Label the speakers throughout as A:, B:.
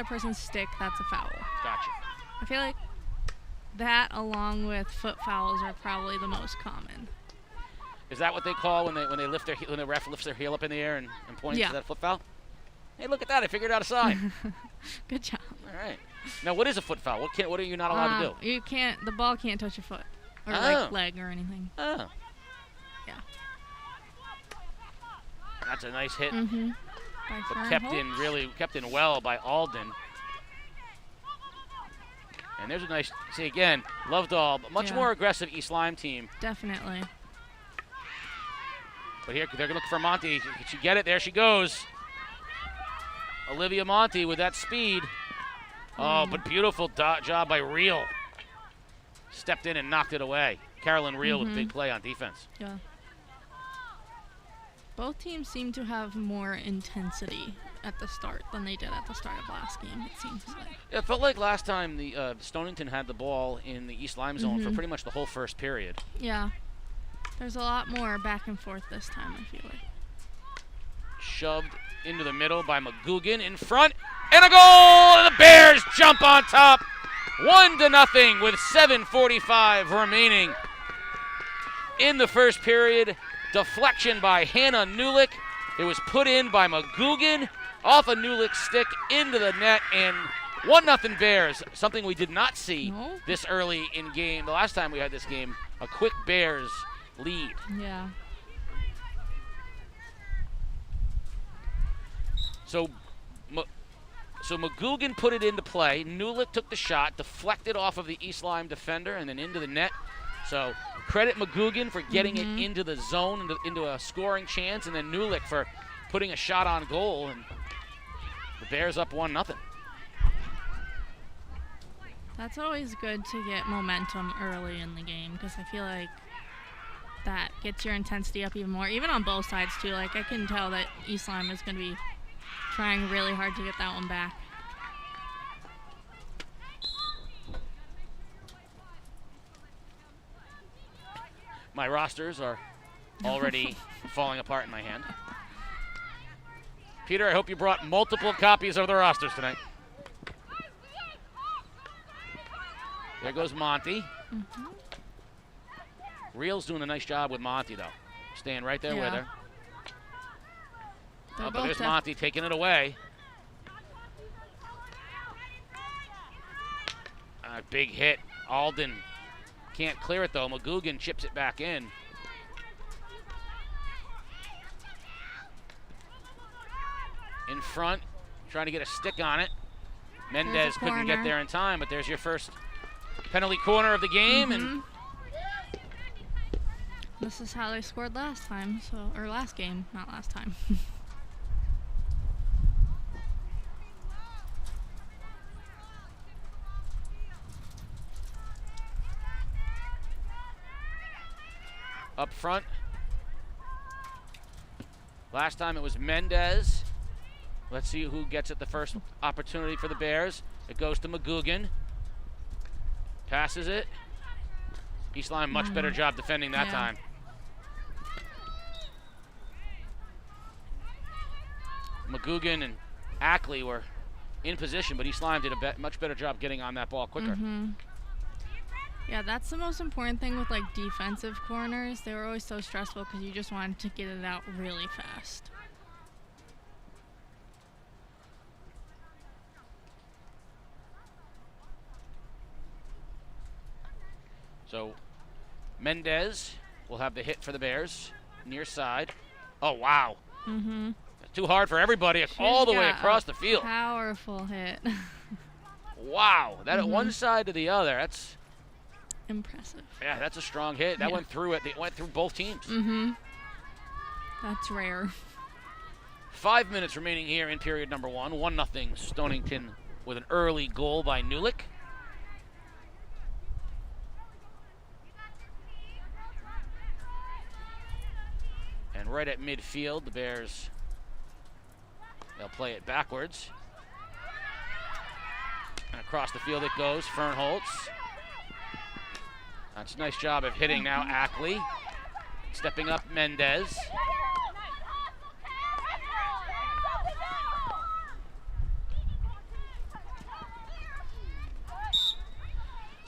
A: other person's stick, that's a foul.
B: Gotcha.
A: I feel like that, along with foot fouls, are probably the most common.
B: Is that what they call when the ref lifts their heel up in the air and points?
A: Yeah.
B: Is that a foot foul? Hey, look at that! I figured out a sign.
A: Good job.
B: All right. Now, what is a foot foul? What are you not allowed to do?
A: You can't. The ball can't touch your foot or like leg or anything.
B: Oh.
A: Yeah.
B: That's a nice hit.
A: Mm-hmm.
B: But kept in well by Alden. And there's a nice, see again, Lovedahl, much more aggressive East Lyme team.
A: Definitely.
B: But here they're looking for Monty. Can she get it? There she goes. Olivia Monty with that speed. Oh, but beautiful job by Reel. Stepped in and knocked it away. Carolyn Reel with big play on defense.
A: Yeah. Both teams seem to have more intensity at the start than they did at the start of last game, it seems like.
B: Yeah, it felt like last time the Stonington had the ball in the East Lyme zone for pretty much the whole first period.
A: Yeah. There's a lot more back and forth this time, I feel like.
B: Shoved into the middle by McGugan in front, and a goal! And the Bears jump on top, 1-0 with 7:45 remaining in the first period. Deflection by Hannah Newlick. It was put in by McGugan off a Newlick stick into the net, and 1-0 Bears, something we did not see this early in game. The last time we had this game, a quick Bears lead.
A: Yeah.
B: So McGugan put it into play. Newlick took the shot, deflected off of the East Lyme defender, and then into the net. So credit McGugan for getting it into the zone, into a scoring chance, and then Newlick for putting a shot on goal, and the Bears up 1-0.
A: That's always good to get momentum early in the game, because I feel like that gets your intensity up even more, even on both sides too. Like, I can tell that East Lyme is going to be trying really hard to get that one back.
B: My rosters are already falling apart in my hand. Peter, I hope you brought multiple copies of the rosters tonight. There goes Monty. Reel's doing a nice job with Monty, though. Staying right there with her. But there's Monty taking it away. A big hit. Alden can't clear it, though. McGugan chips it back in. In front, trying to get a stick on it. Mendez couldn't get there in time, but there's your first penalty corner of the game. And
A: this is how they scored last time, or last game, not last time.
B: Up front. Last time it was Mendez. Let's see who gets it the first opportunity for the Bears. It goes to McGugan. Passes it. East Lyme, much better job defending that time. McGugan and Ackley were in position, but East Lyme did a much better job getting on that ball quicker.
A: Yeah, that's the most important thing with like defensive corners. They were always so stressful because you just wanted to get it out really fast.
B: So Mendez will have the hit for the Bears, near side. Oh, wow. Too hard for everybody, all the way across the field.
A: Powerful hit.
B: Wow, that at one side to the other, that's
A: impressive.
B: Yeah, that's a strong hit. That went through it. It went through both teams.
A: That's rare.
B: 5 minutes remaining here in period number 1. 1-0 Stonington with an early goal by Newlick. And right at midfield, the Bears, they'll play it backwards. And across the field it goes, Fernholtz. That's a nice job of hitting now, Ackley. Stepping up, Mendez.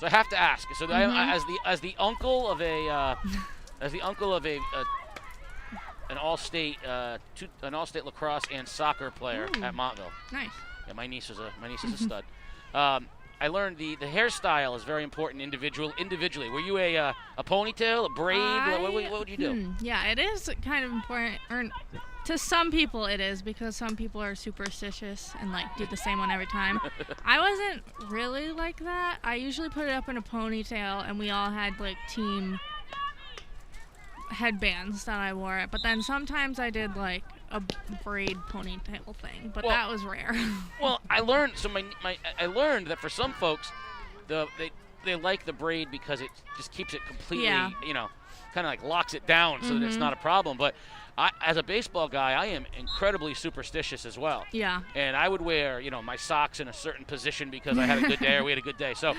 B: So I have to ask. So as the uncle of a an all-state lacrosse and soccer player at Montville.
A: Nice.
B: Yeah, my niece is a stud. I learned the hairstyle is very important individually. Were you a ponytail, a braid? What would you do?
A: Yeah, it is kind of important. Or to some people it is, because some people are superstitious and like do the same one every time. I wasn't really like that. I usually put it up in a ponytail, and we all had like team headbands that I wore. But then sometimes I did like a braid ponytail thing, but that was rare.
B: Well, I learned I learned that for some folks, they like the braid because it just keeps it completely, kind of like locks it down so that it's not a problem. But as a baseball guy, I am incredibly superstitious as well.
A: Yeah.
B: And I would wear, my socks in a certain position because I had a good day or we had a good day. So,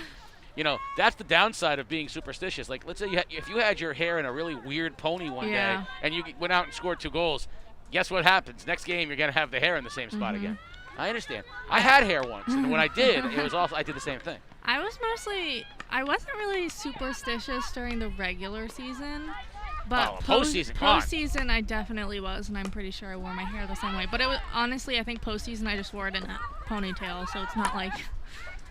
B: that's the downside of being superstitious. Like, let's say if you had your hair in a really weird pony one day and you went out and scored 2 goals, guess what happens? Next game, you're going to have the hair in the same spot again. I understand. I had hair once, and when I did, I did the same thing.
A: I wasn't really superstitious during the regular season. But postseason, I definitely was, and I'm pretty sure I wore my hair the same way. But it was honestly, I think postseason I just wore it in a ponytail, so it's not like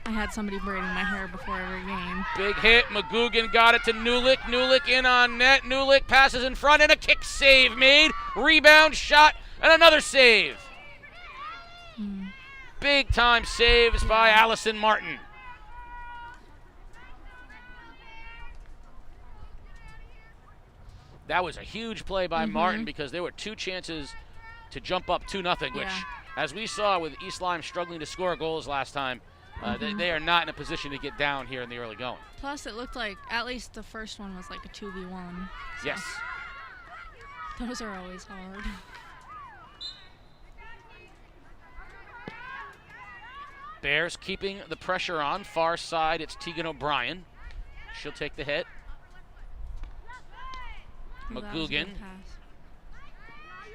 A: I had somebody braiding my hair before every game.
B: Big hit. McGugan got it to Nulick. Nulick in on net. Nulick passes in front, and a kick save made. Rebound, shot, and another save. Big time saves by Allison Martin. That was a huge play by Martin because there were 2 chances to jump up 2-0, which, as we saw with East Lyme struggling to score goals last time, they are not in a position to get down here in the early going.
A: Plus, it looked like at least the first one was like a 2v1. So
B: yes.
A: Those are always hard.
B: Bears keeping the pressure on. Far side, it's Tegan O'Brien. She'll take the hit. McGugan.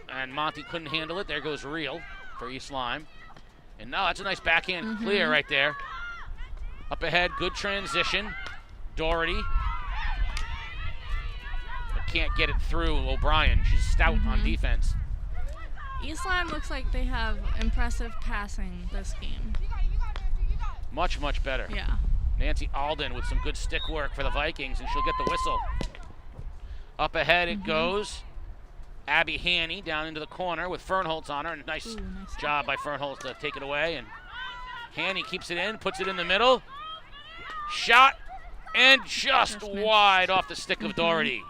B: And Monty couldn't handle it. There goes Reel for East Lyme. And now that's a nice backhand clear right there. Up ahead, good transition. Doherty. But can't get it through O'Brien. She's stout on defense.
A: East Lyme looks like they have impressive passing this game.
B: Much, much better.
A: Yeah.
B: Nancy Alden with some good stick work for the Vikings, and she'll get the whistle. Up ahead it goes. Abby Haney down into the corner with Fernholtz on her. And nice job by Fernholtz to take it away. And Haney keeps it in, puts it in the middle. Shot, and just wide off the stick of Doherty.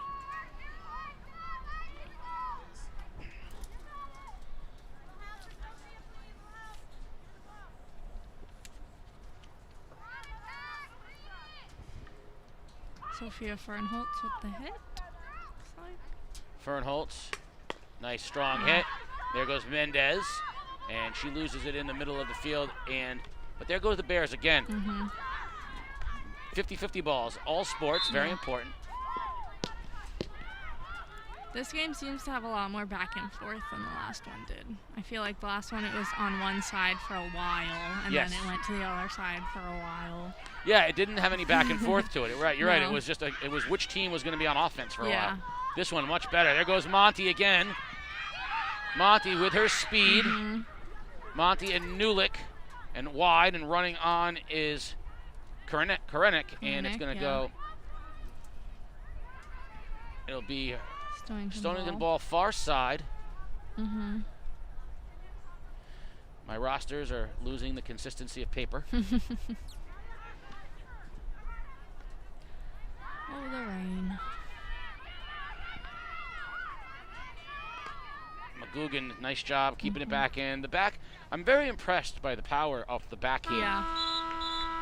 A: Sophia Fernholtz with the hit.
B: Fernholtz, nice strong hit. There goes Mendez, and she loses it in the middle of the field. But there goes the Bears again. 50-50 balls, all sports, very important.
A: This game seems to have a lot more back and forth than the last one did. I feel like the last one it was on one side for a while, and then it went to the other side for a while.
B: Yeah, it didn't have any back and forth to it. You're right. It was just it was which team was going to be on offense for a while. This one much better. There goes Monty again. Monty with her speed. Monty and Nulick, and wide and running on is Karenik, and it's going to go. It'll be Stonington ball far side. My rosters are losing the consistency of paper.
A: Oh, the rain.
B: McGugan, nice job keeping it back in. I'm very impressed by the power of the backhand.
A: Yeah.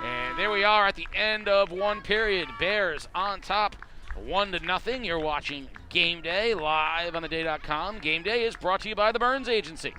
B: And there we are at the end of one period. Bears on top, 1-0. You're watching Game Day live on theday.com. Game Day is brought to you by the Byrnes Agency.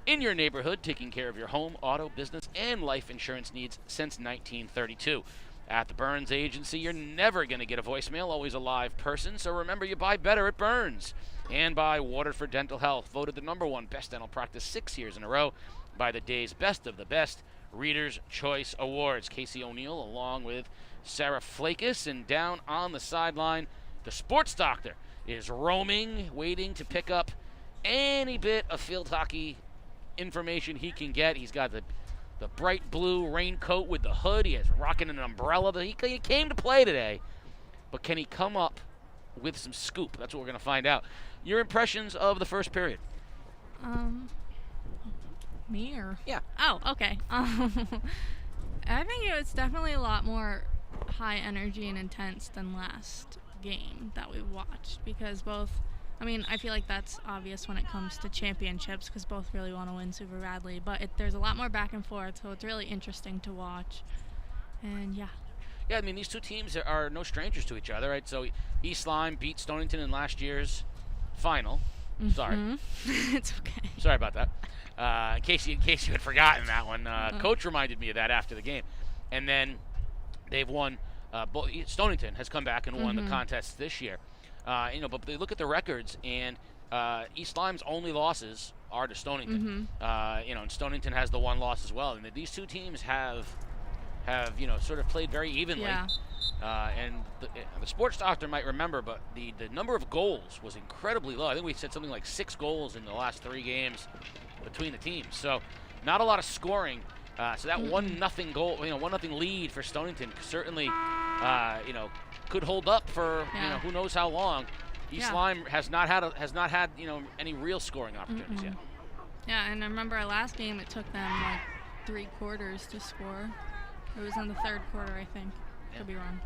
B: In your neighborhood, taking care of your home, auto, business, and life insurance needs since 1932. At the Byrnes Agency, you're never going to get a voicemail, always a live person, so remember you buy better at Byrnes. And by Waterford Dental Health, voted the #1 best dental practice 6 years in a row by the day's best of the best. Reader's Choice Awards. Casey O'Neill along with Sarah Flakus, and down on the sideline, the sports doctor is roaming, waiting to pick up any bit of field hockey information he can get. He's got the bright blue raincoat with the hood. He is rocking an umbrella. He came to play today, but can he come up with some scoop? That's what we're going to find out. Your impressions of the first period?
A: Me or?
B: Yeah.
A: Oh, okay. I think it was definitely a lot more high energy and intense than last game that we watched, because I feel like that's obvious when it comes to championships because both really want to win super badly, but there's a lot more back and forth, so it's really interesting to watch. And yeah.
B: Yeah, I mean, these two teams are no strangers to each other, right? So East Lyme beat Stonington in last year's final. Sorry.
A: It's okay.
B: Sorry about that. In case you had forgotten that one, Coach reminded me of that after the game. And then they've won. Stonington has come back and won the contest this year. But they look at the records, and East Lyme's only losses are to Stonington. And Stonington has the one loss as well. And these two teams have sort of played very evenly.
A: Yeah.
B: And the sports doctor might remember, but the number of goals was incredibly low. I think we said something like 6 goals in the last 3 games between the teams. So not a lot of scoring. So that 1-0 goal, 1-0 lead for Stonington certainly, could hold up for who knows how long. East Lyme has not had any real scoring opportunities yet.
A: Yeah, and I remember our last game, it took them like 3 quarters to score. It was in the 3rd quarter, I think. Could be wrong.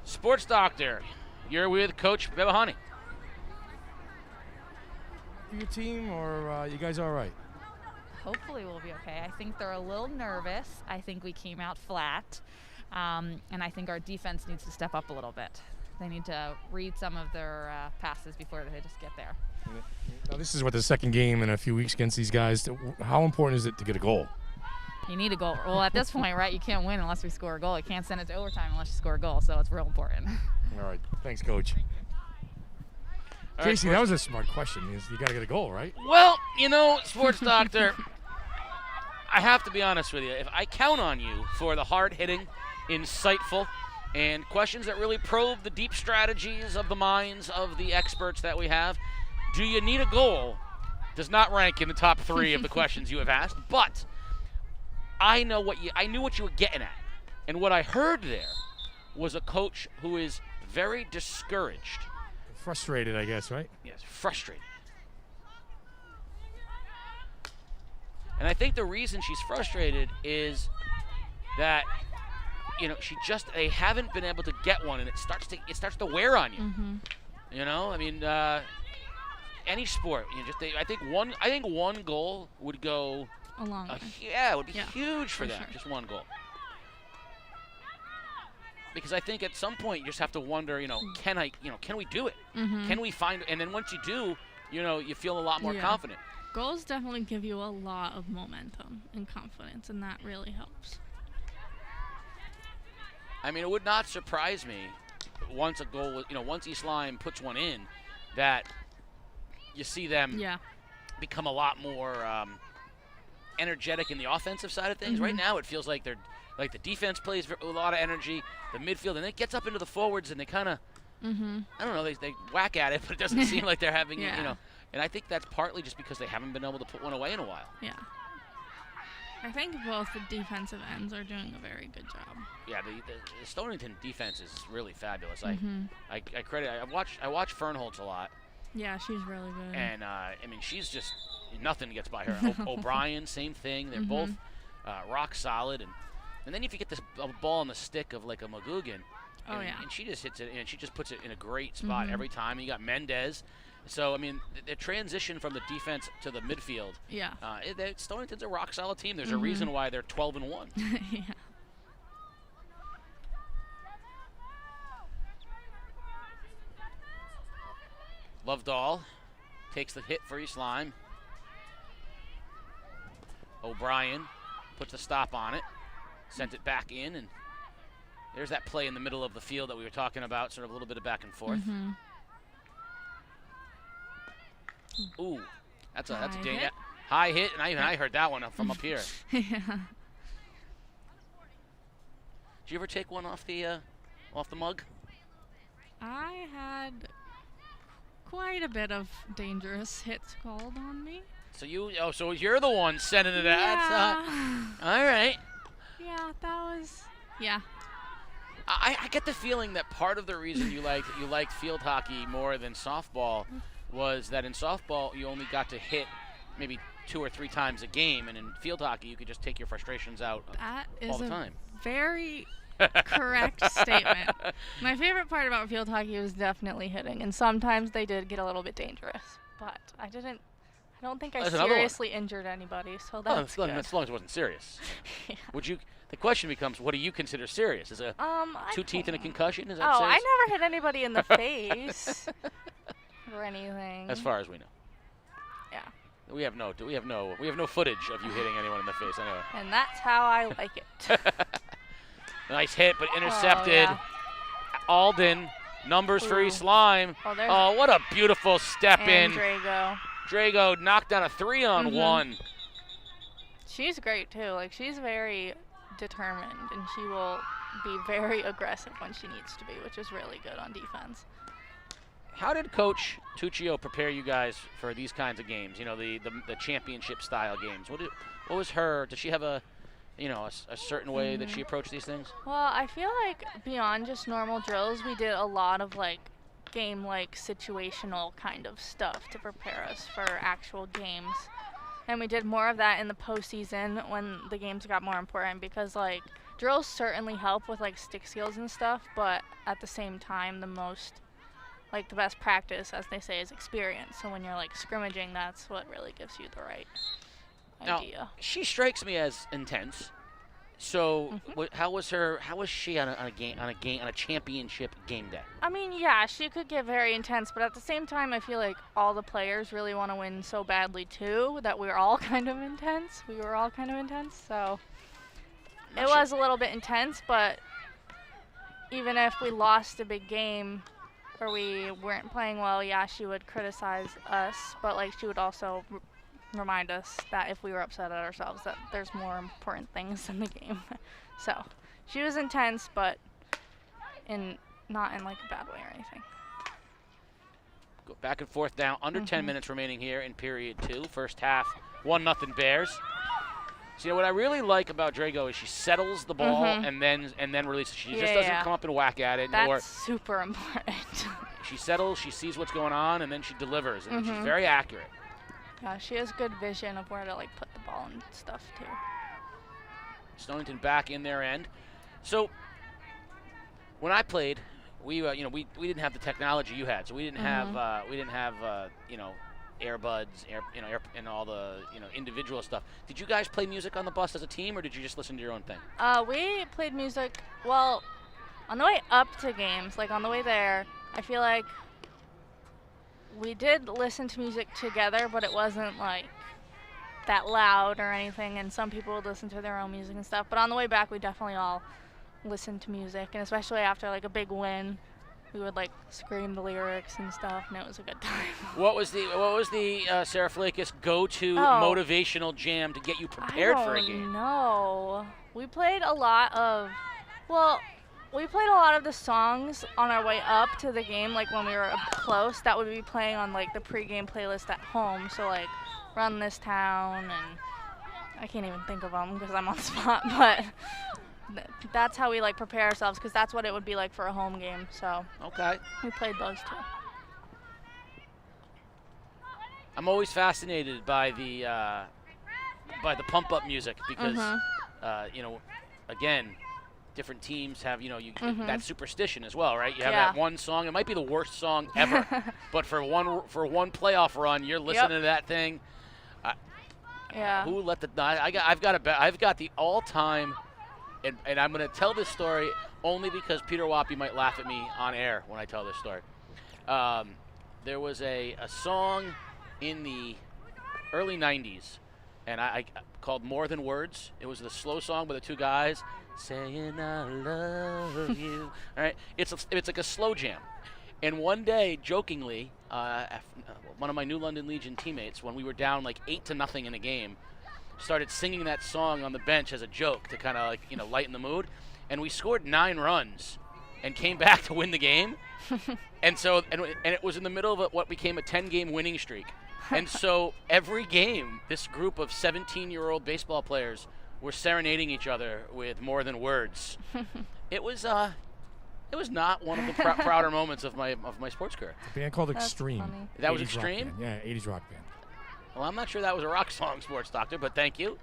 B: Sports doctor, you're with Coach Bebahani.
C: Your team, or you guys all right?
D: Hopefully we'll be okay. I think they're a little nervous. I think we came out flat. And I think our defense needs to step up a little bit. They need to read some of their passes before they just get there.
C: Now, this is the second game in a few weeks against these guys. How important is it to get a goal?
D: You need a goal. Well, at this point, right, you can't win unless we score a goal. You can't send it to overtime unless you score a goal, so it's real important.
C: All right. Thanks, Coach.
B: All
C: Casey,
B: right,
C: that was a smart question. You got to get a goal, right?
B: Well, sports doctor, I have to be honest with you. If I count on you for the hard-hitting, insightful, and questions that really probe the deep strategies of the minds of the experts that we have, do you need a goal? Does not rank in the top 3 of the questions you have asked, but I knew what you were getting at. And what I heard there was a coach who is very discouraged.
C: Frustrated, I guess, right?
B: Yes, frustrated. And I think the reason she's frustrated is that they haven't been able to get one, and it starts to wear on you. Any sport, I think one goal would go
A: a long way.
B: It would be huge for them.
A: Sure.
B: Just one goal. Because I think at some point you just have to wonder, can we do it? Can we find? And then once you do, you feel a lot more confident.
A: Goals definitely give you a lot of momentum and confidence, and that really helps.
B: I mean, it would not surprise me once once East Lyme puts one in, that you see them become a lot more energetic in the offensive side of things. Right now, it feels like the defense plays with a lot of energy, the midfield, and it gets up into the forwards, and they kind of, I don't know, they whack at it, but it doesn't seem like they're having, And I think that's partly just because they haven't been able to put one away in a while.
A: Yeah. I think both the defensive ends are doing a very good job.
B: Yeah, the Stonington defense is really fabulous. I watch Fernholtz a lot.
A: Yeah, she's really good.
B: And she's just nothing gets by her. O'Brien, same thing. They're both rock solid. And then if you get this ball on the stick of like a McGugan, and she just hits it, and she just puts it in a great spot every time. And you got Mendez. So, the transition from the defense to the midfield.
A: Yeah.
B: Stonington's a rock solid team. There's a reason why they're 12-1.
A: Yeah.
B: Lovedahl takes the hit for East Lyme. O'Brien puts a stop on it, sent it back in, and there's that play in the middle of the field that we were talking about, sort of a little bit of back and forth. Ooh, that's a ding. High hit, and I heard that one from up here.
A: Yeah.
B: you ever take one off the mug?
A: I had quite a bit of dangerous hits called on me.
B: So you're the one sending it out.
A: Yeah.
B: All right.
A: Yeah, that was. Yeah.
B: I get the feeling that part of the reason you liked field hockey more than softball was that in softball you only got to hit maybe 2 or 3 times a game, and in field hockey you could just take your frustrations out all the time.
A: Very correct statement. My favorite part about field hockey was definitely hitting, and sometimes they did get a little bit dangerous, but I don't think I
B: That's another one.
A: seriously injured anybody, so that's good.
B: As long as it wasn't serious.
A: Yeah.
B: The question becomes, what do you consider serious? Is it 2 teeth and a concussion? Is that
A: Oh,
B: serious?
A: I never hit anybody in the face or anything.
B: As far as we know.
A: Yeah.
B: We have no footage of you hitting anyone in the face anyway.
A: And that's how I like it.
B: Nice hit, but intercepted.
A: Oh, yeah.
B: Alden, numbers for
A: Ooh.
B: East Lyme.
A: Oh,
B: What a beautiful step in.
A: Drago.
B: Drago knocked down a 3-on-1.
A: She's great too. Like, she's very determined, and she will be very aggressive when she needs to be, which is really good on defense.
B: How did Coach Tuccio prepare you guys for these kinds of games? You know, the championship style games. What was her? Did she have a certain way that she approached these things?
A: Well, I feel like beyond just normal drills, we did a lot of game-like situational kind of stuff to prepare us for actual games. And we did more of that in the postseason when the games got more important, because drills certainly help with stick skills and stuff, but at the same time the best practice, as they say, is experience. So when you're scrimmaging, that's what really gives you the right idea.
B: Now, she strikes me as intense. So how was she on a championship game day?
A: I mean, yeah, she could get very intense, but at the same time, I feel like all the players really want to win so badly too that we were all kind of intense. So it was a little bit intense, but even if we lost a big game or we weren't playing well, yeah, she would criticize us, but she would also remind us that if we were upset at ourselves, that there's more important things in the game. So she was intense, but not in a bad way or anything.
B: Go back and forth now. Under 10 minutes remaining here in period 2. First half, 1-0 Bears. So what I really like about Drago is she settles the ball and then releases. She just doesn't come up and whack at it.
A: That's super important.
B: She settles, she sees what's going on, and then she delivers. And she's very accurate.
A: Yeah, she has good vision of where to put the ball and stuff too.
B: Stonington back in their end. So when I played, we didn't have the technology you had, so we didn't have earbuds, and all the individual stuff. Did you guys play music on the bus as a team, or did you just listen to your own thing?
A: We played music. Well, on the way up to games, on the way there, I feel like we did listen to music together, but it wasn't that loud or anything, and some people would listen to their own music and stuff. But on the way back, we definitely all listened to music, and especially after a big win, we would scream the lyrics and stuff, and it was a good time.
B: What was the Sarah Flakis go-to motivational jam to get you prepared for a game?
A: No, we played a lot of the songs on our way up to the game, when we were up close. That would be playing on the pregame playlist at home. So Run This Town, and I can't even think of them because I'm on the spot. But that's how we prepare ourselves, because that's what it would be for a home game. So we played those too.
B: I'm always fascinated by the pump up music because again, different teams have that superstition as well, right? You have that one song. It might be the worst song ever, but for one playoff run, you're listening to that thing. Who let the? I've got the all-time, and I'm going to tell this story only because Peter Wappy might laugh at me on air when I tell this story. There was a song in the early '90s, and I called More Than Words. It was the slow song by the two guys saying I love you. All right, it's like a slow jam. And one day, jokingly, one of my New London Legion teammates, when we were down 8-0 in a game, started singing that song on the bench as a joke to kind of like, lighten the mood. And we scored 9 runs and came back to win the game. And it was in the middle of what became a 10-game winning streak. And so every game, this group of 17-year-old baseball players were serenading each other with more than words. It was not one of the prouder moments of my sports career.
C: A band called
A: That's
C: Extreme.
A: funny.
B: That was
C: 80s rock
B: Extreme?
C: band. Yeah, 80s rock band.
B: Well, I'm not sure that was a rock song, Sports Doctor, but thank you.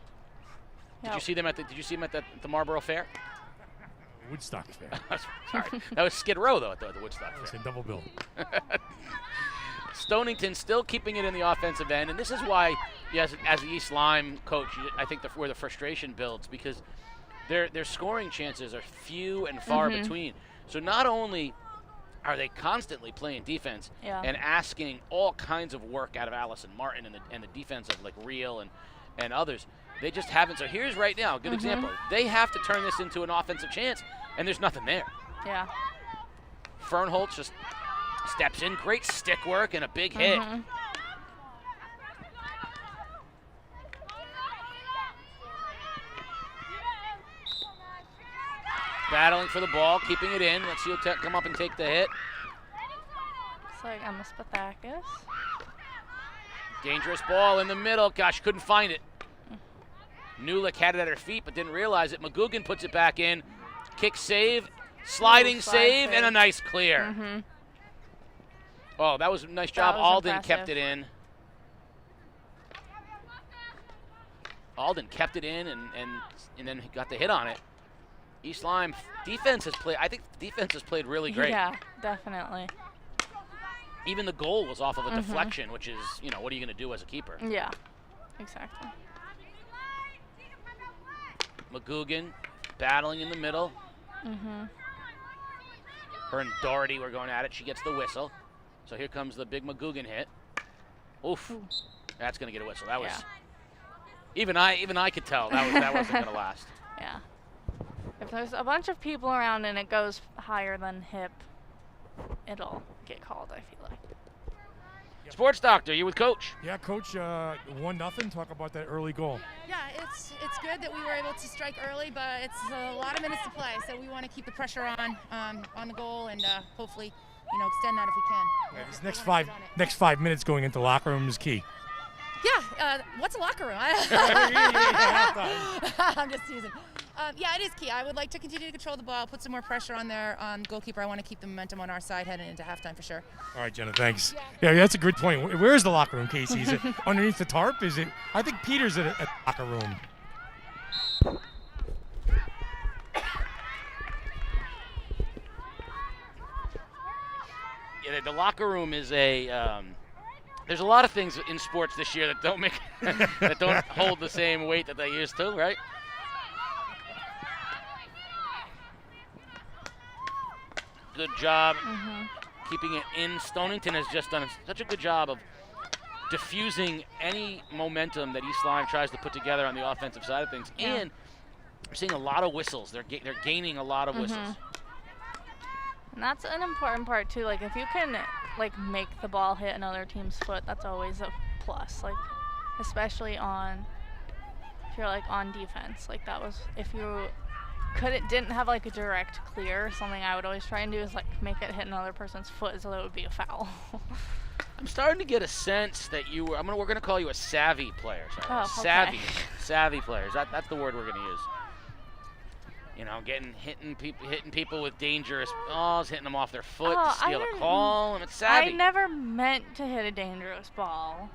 B: Did you see them at the Marlboro Fair?
C: Woodstock Fair.
B: Sorry, that was Skid Row though at the Woodstock
C: It's
B: Fair.
C: a double bill.
B: Stonington still keeping it in the offensive end, and this is why, yes, as the East Lyme coach, I think where the frustration builds, because their scoring chances are few and far between. So not only are they constantly playing defense and asking all kinds of work out of Allison Martin and the defense of like Real and others, they just haven't. So here's right now a good example. They have to turn this into an offensive chance, and there's nothing there.
A: Yeah.
B: Fernholtz just steps in, great stick work and a big hit. Battling for the ball, keeping it in. Let's see who'll come up and take the hit.
A: It's like Emma Spathakis.
B: Dangerous ball in the middle. Gosh, couldn't find it. Nulick had it at her feet but didn't realize it. McGugan puts it back in. Kick save, sliding save, and a nice clear. Oh, that was a nice job. Alden
A: impressive.
B: kept it in. Alden kept it in and then got the hit on it. East Lyme defense has played. I think defense has played really great.
A: Yeah, definitely.
B: Even the goal was off of a deflection, which is, what are you going to do as a keeper?
A: Yeah, exactly.
B: McGugan battling in the middle. Her and Doherty were going at it. She gets the whistle. So here comes the big McGugan hit. Oof. That's going to get a whistle. That was even I could tell that wasn't going to last.
A: Yeah. If there's a bunch of people around and it goes higher than hip, it'll get called, I feel like.
B: Sports Doctor, you with Coach?
C: Yeah, Coach, 1-0. Talk about that early goal.
E: Yeah, it's good that we were able to strike early, but it's a lot of minutes to play, so we want to keep the pressure on the goal and hopefully, extend that if we can.
C: Yeah, this next 5 minutes going into locker room is key.
E: Yeah, what's a locker room? I'm just teasing. Yeah, it is key. I would like to continue to control the ball, put some more pressure on their goalkeeper. I want to keep the momentum on our side heading into halftime for sure.
C: All right, Jenna, thanks. Yeah, that's a good point. Where's the locker room, Casey? Is it underneath the tarp? Is it? I think Peter's at the locker room.
B: Yeah, the locker room is a. There's a lot of things in sports this year that don't that don't hold the same weight that they used to, right? Good job keeping it in. Stonington has just done such a good job of diffusing any momentum that East Lyme tries to put together on the offensive side of things.
A: Yeah.
B: And we're seeing a lot of whistles. They're gaining a lot of whistles.
A: And that's an important part too. Like if you can make the ball hit another team's foot, that's always a plus. Like especially if you're on defense. Like that was if you didn't have a direct clear. Something I would always try and do is make it hit another person's foot, so that would be a foul.
B: I'm starting to get a sense that we're gonna call you a savvy player. Sorry.
A: Oh, okay.
B: Savvy players. That's the word we're gonna use. Hitting people with dangerous balls, hitting them off their foot to steal a call. And it's savvy.
A: I never meant to hit a dangerous ball.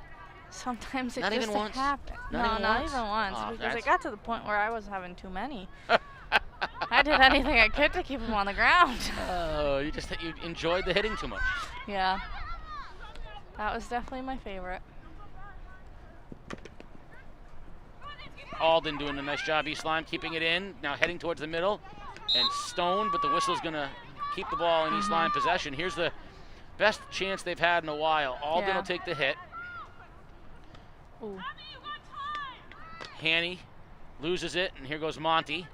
A: Sometimes it
B: Not
A: just
B: even once?
A: happened.
B: Not even once? Oh,
A: Because it got to the point where I was having too many. I did anything I could to keep them on the ground.
B: Oh, you enjoyed the hitting too much.
A: Yeah. That was definitely my favorite.
B: Alden doing a nice job. East Lyme keeping it in. Now heading towards the middle. And Stone, but the whistle's going to keep the ball in East Lyme possession. Here's the best chance they've had in a while. Alden will take the hit.
A: Ooh.
B: Hanny loses it, and here goes Monty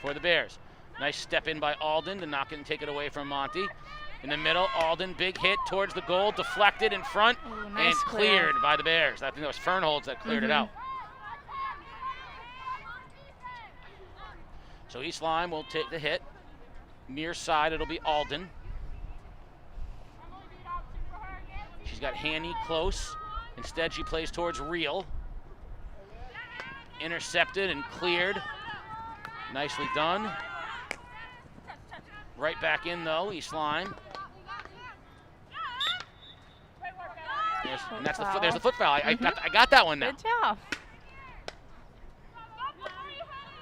B: for the Bears. Nice step in by Alden to knock it and take it away from Monty. In the middle, Alden, big hit towards the goal, deflected in front,
A: Ooh, nice
B: and cleared by the Bears. I think that was Fernholtz that cleared it out. So East Lyme will take the hit. Near side, it'll be Alden. She's got Hanny close. Instead, she plays towards Reel. Intercepted and cleared. Nicely done. Right back in, though, East Lyme. And that's there's the foot foul. I got that one now.
D: Good job.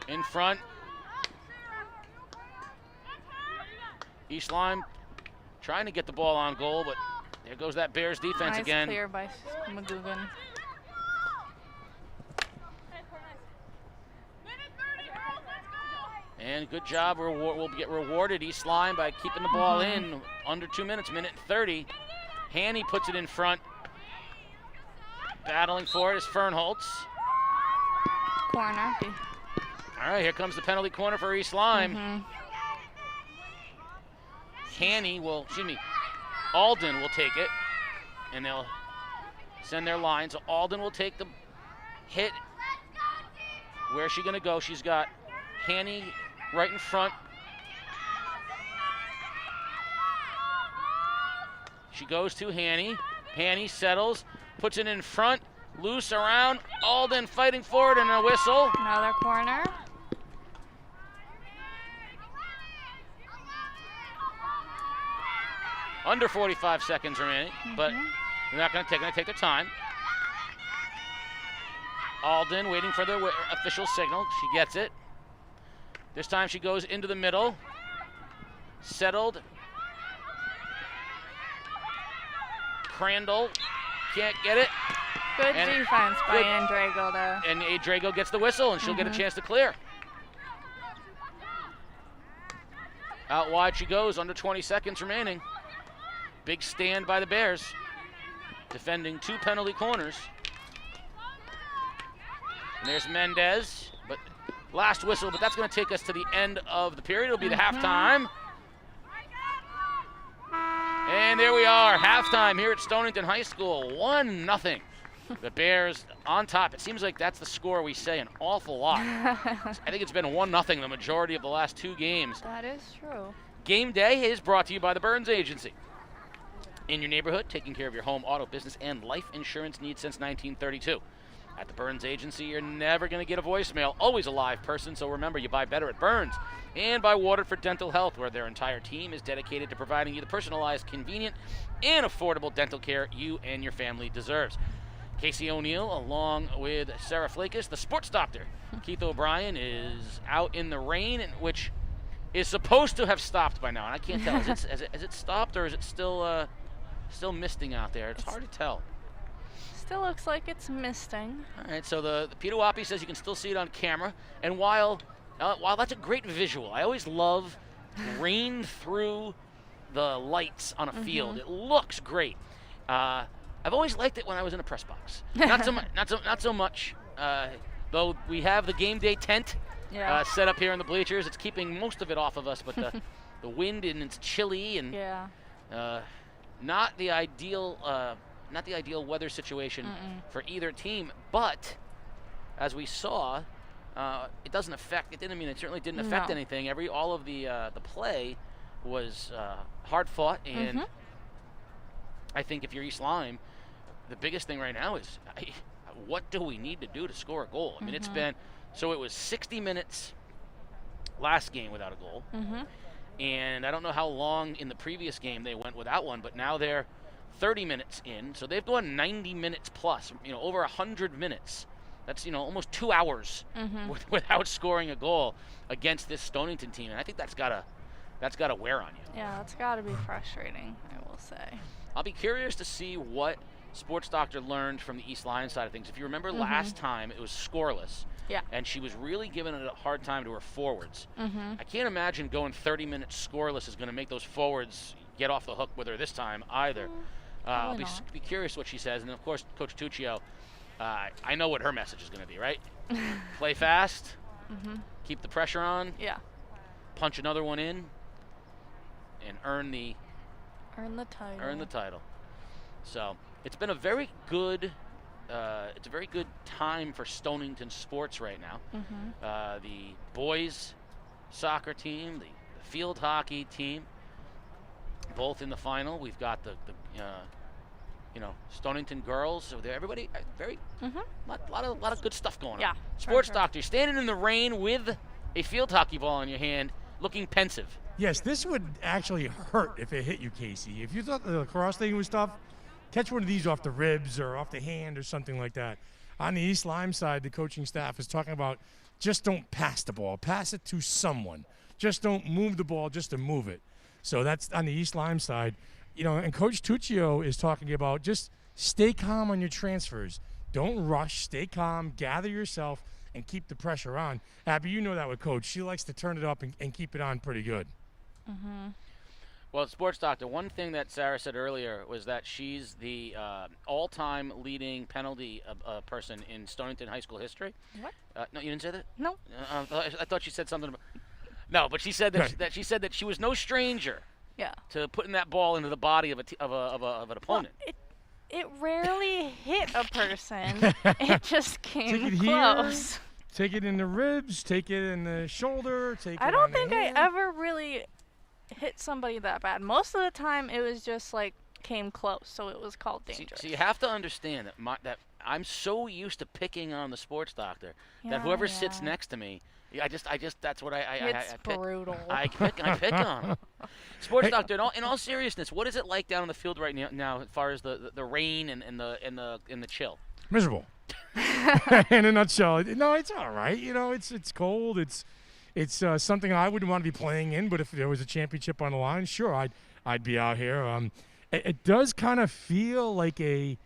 B: In front. East Lyme trying to get the ball on goal, but there goes that Bears defense again.
A: Clear by McGugan.
B: And good job. We'll get rewarded, East Lyme, by keeping the ball in under 2 minutes, minute and 30. Hanny puts it in front. Battling for it is Fernholtz.
A: Corner.
B: All right, here comes the penalty corner for East Lyme. Alden will take it, and they'll send their line. So Alden will take the hit. Where's she gonna go? She's got Hanny right in front. She goes to Hanny. Hanny settles, puts it in front, loose around. Alden fighting forward and a whistle.
A: Another corner.
B: Under 45 seconds remaining, but they're not going to take their time. Alden waiting for the official signal. She gets it. This time she goes into the middle. Settled. Crandall can't get it.
A: Good defense by Andrago there.
B: And Andrago gets the whistle, and she'll get a chance to clear. Out wide she goes, under 20 seconds remaining. Big stand by the Bears, defending 2 penalty corners. And there's Mendez, but last whistle, but that's going to take us to the end of the period. It'll be the halftime. And there we are, halftime here at Stonington High School, 1-0. The Bears on top. It seems like that's the score we say an awful lot. I think it's been 1-0 the majority of the last 2 games.
A: That is true.
B: Game day is brought to you by the Byrnes Agency. In your neighborhood, taking care of your home, auto, business, and life insurance needs since 1932. At the Byrnes Agency, you're never going to get a voicemail, always a live person, so remember, you buy better at Byrnes. And by Waterford Dental Health, where their entire team is dedicated to providing you the personalized, convenient, and affordable dental care you and your family deserves. Casey O'Neill, along with Sarah Flakus, the sports doctor. Keith O'Brien is out in the rain, which is supposed to have stopped by now, and I can't tell. Has it stopped, or is it still misting out there? It's hard to tell.
A: Still looks like it's misting.
B: All right, so the Peter Wappy says you can still see it on camera, and while that's a great visual, I always love rain through the lights on a field. It looks great. I've always liked it when I was in a press box. Not so much. Though we have the game day tent set up here in the bleachers, it's keeping most of it off of us. But the wind, and it's chilly, and not the ideal weather situation for either team. But as we saw, it doesn't affect. It certainly didn't affect anything. All of the play was hard fought, and I think if you're East Lyme, the biggest thing right now is what do we need to do to score a goal? I mean, it was 60 minutes last game without a goal. And I don't know how long in the previous game they went without one, but now they're 30 minutes in. So they've gone 90 minutes plus, over 100 minutes. That's, almost 2 hours without scoring a goal against this Stonington team. And I think that's gotta wear on you.
A: Yeah, that's gotta be frustrating, I will say.
B: I'll be curious to see what Sports Doctor learned from the East Lyme side of things. If you remember last time, it was scoreless.
A: Yeah.
B: And she was really giving it a hard time to her forwards. I can't imagine going 30 minutes scoreless is going to make those forwards get off the hook with her this time either. I'll be curious what she says. And, of course, Coach Tuccio, I know what her message is going to be, right? Play fast, keep the pressure on, punch another one in, and earn the title. So it's been a very good time for Stonington sports right now. The boys soccer team, the field hockey team, both in the final. We've got the Stonington girls. So everybody very lot of good stuff going
A: Yeah,
B: on.
A: for
B: Sports
A: sure.
B: doctor standing in the rain with a field hockey ball in your hand, looking pensive.
C: Yes, this would actually hurt if it hit you, Casey. If you thought the lacrosse thing was tough, catch one of these off the ribs or off the hand or something like that. On the East Lyme side, the coaching staff is talking about just don't pass the ball. Pass it to someone. Just don't move the ball just to move it. So that's on the East Lyme side. And Coach Tuccio is talking about just stay calm on your transfers. Don't rush. Stay calm. Gather yourself and keep the pressure on. Abby, you know that with Coach. She likes to turn it up and keep it on pretty good.
B: Well, sports doctor, one thing that Sarah said earlier was that she's the all-time leading penalty person in Stonington high school history.
A: What?
B: No, you didn't say that?
A: No.
B: I thought she said something about. No, but she said that she said that she was no stranger
A: Yeah.
B: to putting that ball into the body of an opponent.
A: Well, it rarely hit a person. It just
C: Take
A: came
C: it
A: close.
C: here. Take it in the ribs. Take it in the shoulder. Take it
A: I
C: on
A: don't
C: the
A: think I
C: hand.
A: ever really hit somebody that bad. Most of the time, it was just like came close, so it was called dangerous.
B: So you have to understand that I'm so used to picking on the sports doctor that whoever sits
A: Yeah.
B: next to me, I just that's what I
A: It's
B: pick.
A: brutal.
B: I pick on him. Sports doctor, in all seriousness, what is it like down on the field right now as far as the rain and the chill?
C: Miserable. In a nutshell. No, it's all right. It's cold. It's something I wouldn't want to be playing in, but if there was a championship on the line, sure, I'd be out here. It does kind of feel like a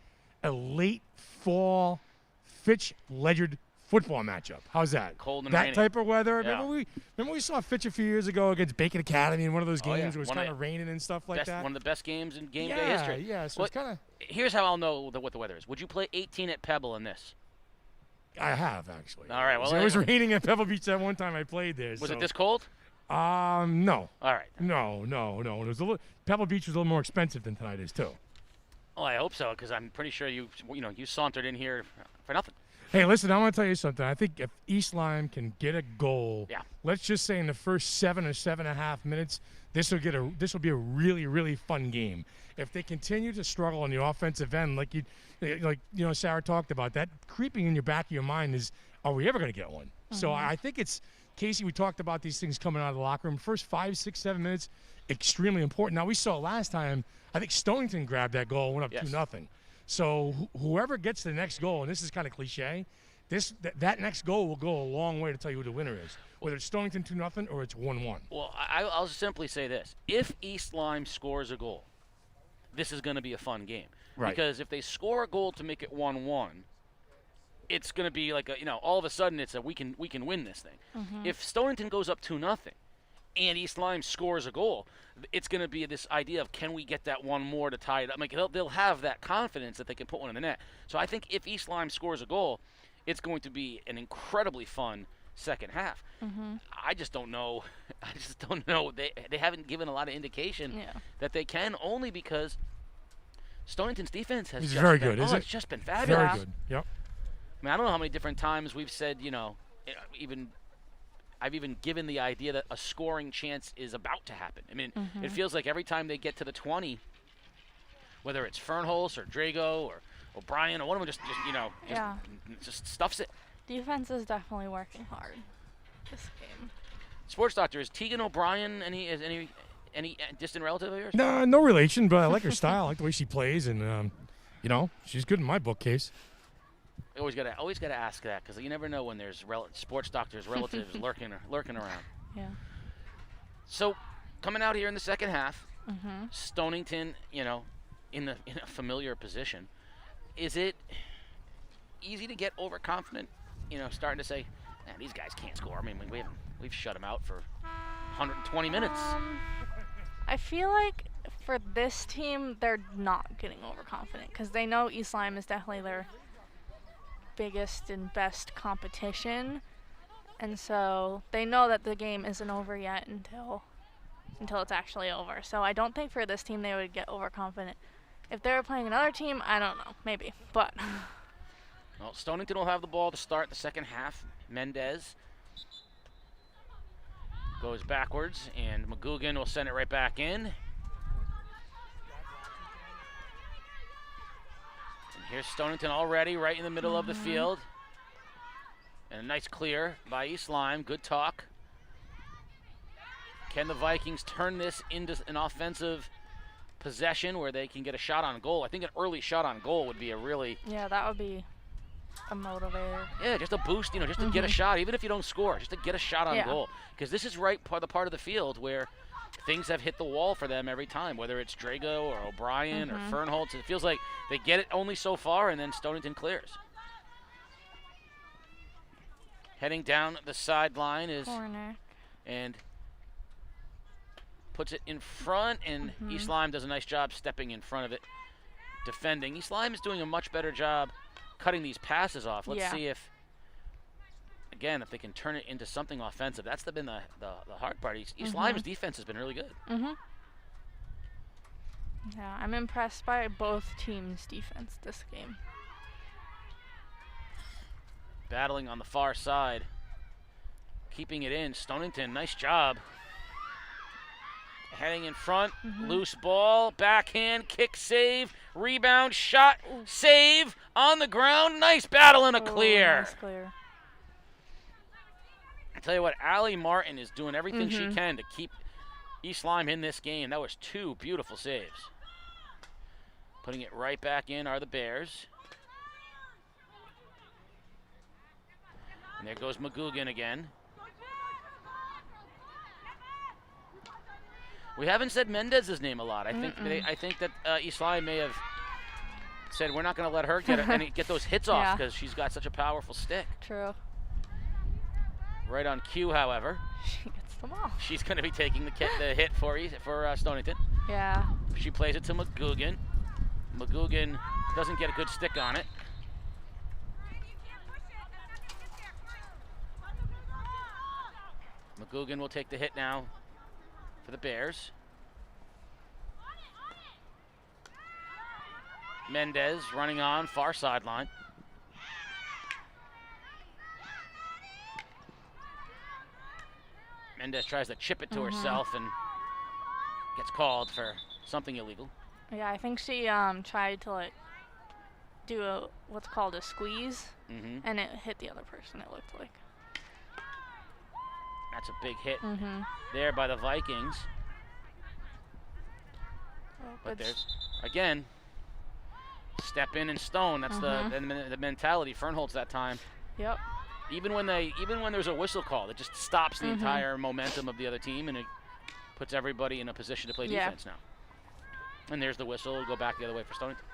C: late fall Fitch Ledyard football matchup. How's that?
B: Cold and
C: that
B: rainy.
C: type of weather.
B: Yeah.
C: Remember we saw Fitch a few years ago against Bacon Academy in one of those
B: Oh, yeah.
C: games where it was
B: One
C: kind
B: of
C: of raining and stuff like that.
B: One of the best games in game day
C: Yeah,
B: history.
C: yeah. So
B: Well,
C: it's kind of.
B: Here's how I'll know what the weather is. Would you play 18 at Pebble in this?
C: I have actually.
B: All right, well,
C: it was raining at Pebble Beach that one time I played there.
B: Was
C: so.
B: it this cold?
C: No.
B: All right.
C: No. It was Pebble Beach was a little more expensive than tonight is too.
B: Well, I hope so, because I'm pretty sure you sauntered in here for nothing.
C: Hey, listen, I want to tell you something. I think if East Lyme can get a goal,
B: Yeah.
C: let's just say in the first 7 or 7.5 minutes, this will be a really, really fun game. If they continue to struggle on the offensive end, like Sarah talked about, that creeping in your back of your mind is, are we ever going to get one? So I think it's Casey. We talked about these things coming out of the locker room. First 5, 6, 7 minutes, extremely important. Now we saw last time. I think Stonington grabbed that goal, went up 2-0. So whoever gets the next goal, and this is kind of cliche, that next goal will go a long way to tell you who the winner is, whether it's Stonington 2-0 or it's 1-1.
B: Well, I'll simply say this: if East Lyme scores a goal, this is going to be a fun game.
C: Right.
B: Because if they score a goal to make it 1-1, it's going to be like all of a sudden it's we can win this thing. If Stonington goes up 2-0 and East Lyme scores a goal, it's going to be this idea of can we get that one more to tie it up. Like they'll have that confidence that they can put one in the net. So I think if East Lyme scores a goal, it's going to be an incredibly fun second half. I just don't know. They haven't given a lot of indication that they can, only because Stonington's defense has
C: It's
B: just
C: very
B: been,
C: good, isn't it?
B: It's just been fabulous.
C: Very good. Yep.
B: I mean, I don't know how many different times we've said, I've even given the idea that a scoring chance is about to happen. I mean, it feels like every time they get to the 20, whether it's Fernholz or Drago or O'Brien or one of them just stuffs it.
A: Defense is definitely working hard this game.
B: Sports doctor, is Tegan O'Brien any distant relative of yours?
C: No relation, but I like her style. I like the way she plays, and she's good in my bookcase.
B: Always gotta ask that, because you never know when there's sports doctors' relatives lurking around.
A: Yeah.
B: So, coming out here in the second half, Stonington, in a familiar position. Is it easy to get overconfident? Starting to say, man, these guys can't score. I mean, we've shut them out for 120 minutes.
A: I feel like for this team, they're not getting overconfident because they know East Lyme is definitely their biggest and best competition, and so they know that the game isn't over yet until it's actually over. So I don't think for this team they would get overconfident. If they were playing another team, I don't know, maybe, but
B: Well, Stonington will have the ball to start the second half. Mendez Goes backwards, and McGugan will send it right back in. And here's Stonington already right in the middle of the field. And a nice clear by East Lyme. Good talk. Can the Vikings turn this into an offensive possession where they can get a shot on goal? I think an early shot on goal would be a really...
A: Yeah, that would be a motivator.
B: Yeah, just a boost, just to get a shot, even if you don't score, just to get a shot on goal. Because this is the part of the field where things have hit the wall for them every time, whether it's Drago or O'Brien or Fernholtz. It feels like they get it only so far, and then Stonington clears. Heading down the sideline is...
A: Corner.
B: And puts it in front, and East Lyme does a nice job stepping in front of it, defending. East Lyme is doing a much better job cutting these passes off. Let's see if, again, if they can turn it into something offensive. That's been the hard part. East Lyme's defense has been really good.
A: Yeah, I'm impressed by both teams' defense this game.
B: Battling on the far side, keeping it in. Stonington, nice job. Heading in front, loose ball, backhand, kick, save, rebound, shot, save, on the ground, nice battle and a clear.
A: Nice clear.
B: I tell you what, Allie Martin is doing everything she can to keep East Lyme in this game. That was 2 beautiful saves. Putting it right back in are the Bears. And there goes McGugan again. We haven't said Mendez's name a lot. I think that East Lyme may have said we're not going to let her get those hits off because she's got such a powerful stick.
A: True.
B: Right on cue, however.
A: She gets them all.
B: She's going to be taking the hit for Stonington.
A: Yeah.
B: She plays it to McGugan. McGugan doesn't get a good stick on it. McGugan will take the hit now for the Bears. Mendez running on far sideline. Mendez tries to chip it to herself and gets called for something illegal.
A: Yeah, I think she tried to do what's called a squeeze, and it hit the other person, it looked like.
B: That's a big hit there by the Vikings. But there's, again, step in and stone. That's the mentality. Fernholtz that time.
A: Yep.
B: Even when there's a whistle call, it just stops the entire momentum of the other team, and it puts everybody in a position to play defense now. And there's the whistle. It'll go back the other way for Stonington.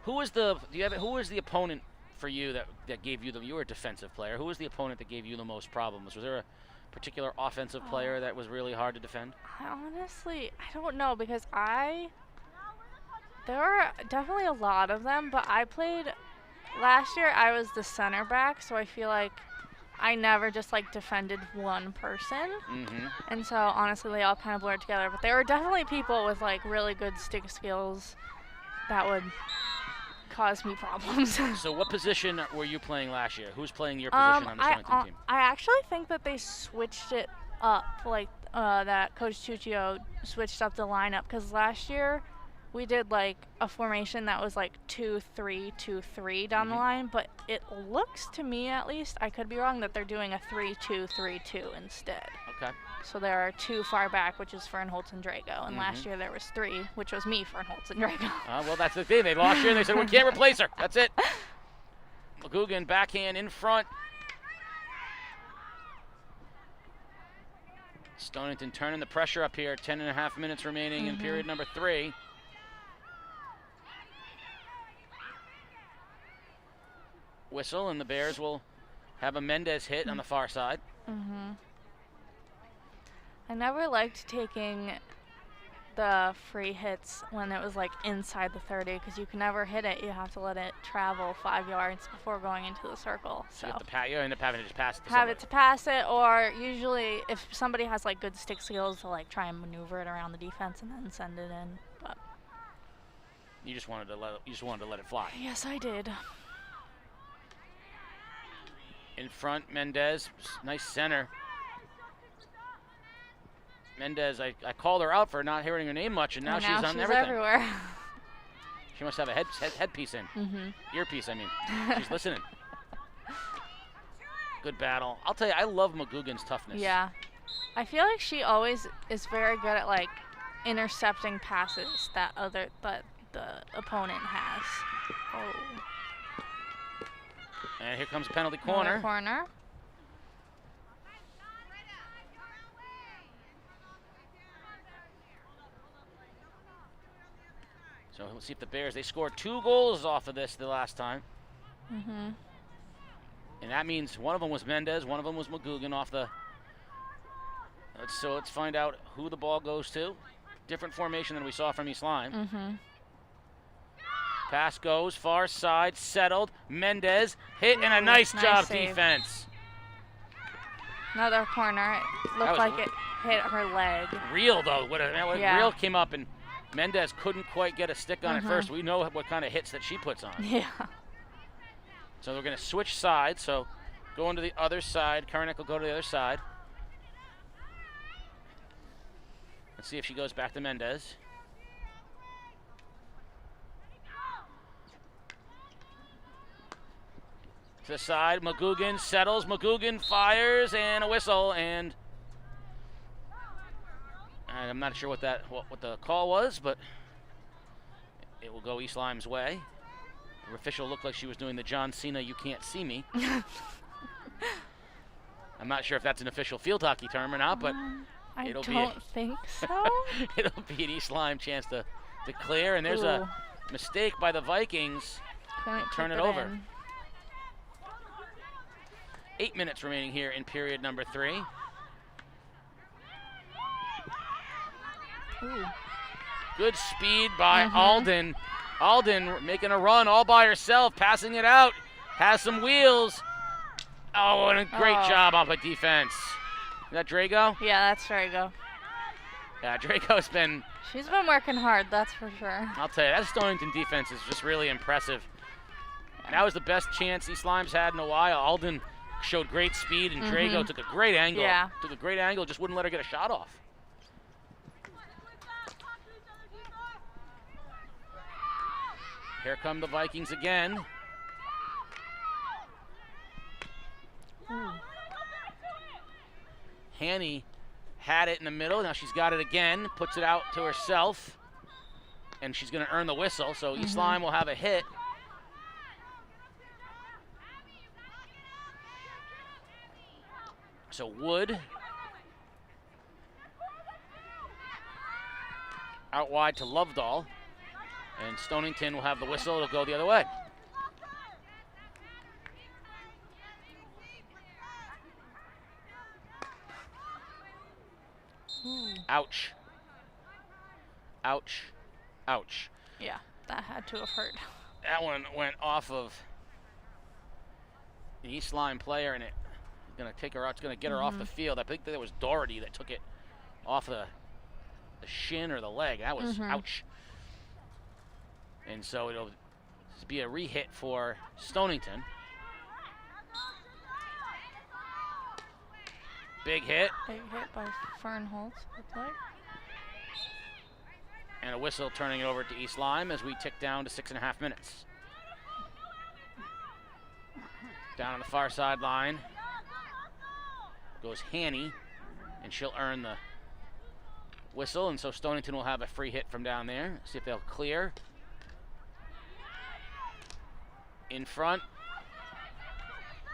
B: Who was the opponent for you that gave you you were a defensive player? Who was the opponent that gave you the most problems? Was there a particular offensive player that was really hard to defend?
A: Honestly, I don't know, because there were definitely a lot of them, but last year I was the center back, so I feel like I never just defended one person. And so honestly they all kind of blurred together, but there were definitely people with really good stick skills that would cause me problems.
B: So what position were you playing last year? Who's playing your position on the Stonington team?
A: I actually think that they switched it up, that Coach Tuccio switched up the lineup, because last year we did a formation that was 2-3-2-3 down the line, but it looks to me, at least, I could be wrong, that they're doing a 3-2-3-2 instead.
B: Okay.
A: So there are 2 far back, which is Fernholtz and Drago, and last year there was 3, which was me, Fernholtz, and Drago.
B: Well, that's the thing. They lost year, and they said, we can't replace her. That's it. McGugan backhand in front. Stonington turning the pressure up here. 10.5 minutes remaining in period number 3. Whistle, and the Bears will have a Mendez hit on the far side.
A: I never liked taking the free hits when it was inside the 30, because you can never hit it. You have to let it travel 5 yards before going into the circle. So
B: you end up having to just pass it to
A: somebody. Pass it, or usually if somebody has good stick skills to try and maneuver it around the defense and then send it in. But
B: you just wanted to let it fly.
A: Yes, I did.
B: In front, Mendez, nice center. Mendez, I called her out for not hearing her name much, and now she's on everything.
A: Everywhere.
B: She must have a headpiece in. Earpiece, I mean. She's listening. Good battle. I'll tell you, I love McGugan's toughness.
A: Yeah. I feel like she always is very good at, like, intercepting passes that the opponent has. Oh.
B: And here comes a penalty corner.
A: Another corner.
B: So we'll see if the Bears, they scored 2 goals off of this the last time. And that means one of them was Mendez, one of them was McGugan off the. So let's find out who the ball goes to. Different formation than we saw from East Lyme. Pass goes, far side, settled. Mendez hit, and a nice job
A: save.
B: defense.
A: Another corner. It looked like it hit her leg.
B: Real, though. Real came up, and Mendez couldn't quite get a stick on it first. We know what kind of hits that she puts on.
A: Yeah.
B: So we're going to switch sides. So going to the other side. Karanik will go to the other side. Let's see if she goes back to Mendez. To the side, McGugan settles. McGugan fires, and a whistle, and I'm not sure what the call was, but it will go East Lyme's way. The official looked like she was doing the John Cena "You Can't See Me." I'm not sure if that's an official field hockey term or not, but
A: I don't think so.
B: It'll be an East Lyme chance to clear, and there's a mistake by the Vikings.
A: Couldn't
B: turn
A: keep
B: it over.
A: in.
B: 8 minutes remaining here in period number 3.
A: Ooh.
B: Good speed by Alden. Alden making a run all by herself, passing it out. Has some wheels. Oh, and a great job off of defense. Is that Drago?
A: Yeah, that's Drago.
B: Yeah, Drago's been...
A: She's been working hard, that's for sure.
B: I'll tell you, that Stonington defense is just really impressive. And that was the best chance East Lyme's had in a while. Alden showed great speed, and Drago took a great angle.
A: Yeah.
B: Took a great angle, just wouldn't let her get a shot off. Here come the Vikings again. Hanny had it in the middle. Now she's got it again, puts it out to herself, and she's going to earn the whistle. So East Lyme will have a hit. So Wood out wide to Lovedahl, and Stonington will have the whistle. It'll go the other way. Ouch. Ouch. Ouch.
A: Yeah, that had to have hurt.
B: That one went off of the East Lyme player, and it's going to take her out. It's going to get her off the field. I think that it was Doherty that took it off the shin or the leg. That was ouch. And so it'll be a re-hit for Stonington. Big hit.
A: Big hit by Fernholz, looks like.
B: And a whistle turning it over to East Lyme as we tick down to 6.5 minutes. Down on the far sideline goes Hanny, and she'll earn the whistle, and so Stonington will have a free hit from down there. See if they'll clear. In front.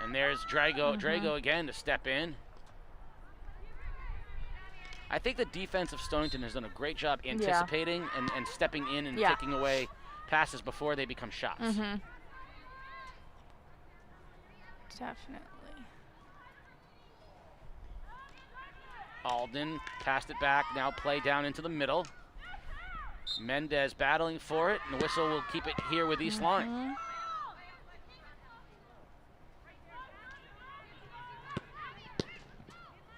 B: And there's Drago again to step in. I think the defense of Stonington has done a great job anticipating and stepping in and taking away passes before they become shots.
A: Definitely.
B: Alden passed it back, now play down into the middle. Mendez battling for it, and the whistle will keep it here with East Lyme.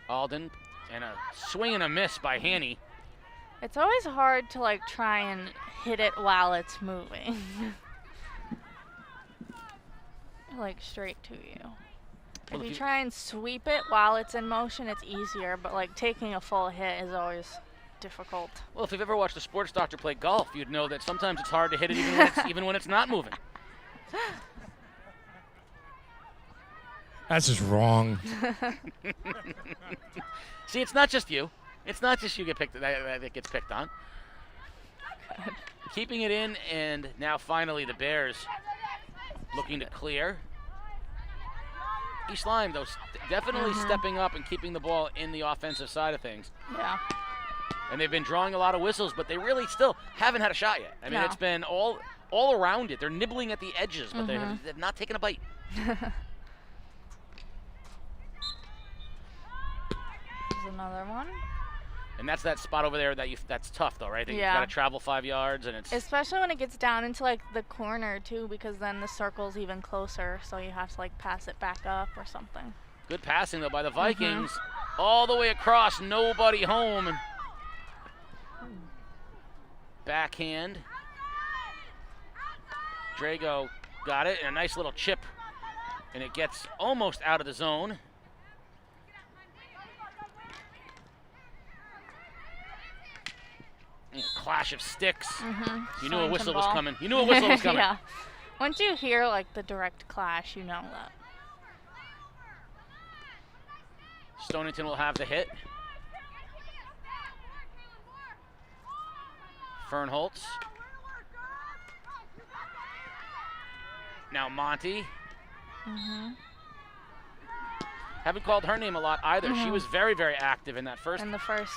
B: Alden, and a swing and a miss by Hanny.
A: It's always hard to like try and hit it while it's moving. Like straight to you.
B: Well,
A: If you try and sweep it while it's in motion, it's easier, but like taking a full hit is always difficult.
B: Well, if you've ever watched a sports doctor play golf, you'd know that sometimes it's hard to hit it even when it's not moving.
C: That's just wrong.
B: See, it's not just you. It's not just you that gets picked on.
A: Good.
B: Keeping it in, and now finally the Bears looking to clear. East Lyme, though, definitely stepping up and keeping the ball in the offensive side of things.
A: Yeah.
B: And they've been drawing a lot of whistles, but they really still haven't had a shot yet. I mean, it's been all around it. They're nibbling at the edges, but they've not taken a bite.
A: There's another one.
B: And that's that spot over there that's tough, though, right? You've
A: Yeah.
B: got to travel 5 yards, and it's
A: Especially when it gets down into like the corner too, because then the circle's even closer, so you have to like pass it back up or something.
B: good passing, though, by the Vikings. All the way across, nobody home. And backhand. Drago got it, and a nice little chip, and it gets almost out of the zone. And a clash of sticks. You knew a whistle was coming. You knew a whistle was coming.
A: Yeah. Once you hear like the direct clash, you know that.
B: Stonington will have the hit. Fernholtz. Now Monty. Haven't called her name a lot either. She was very, very active in that first.
A: In the first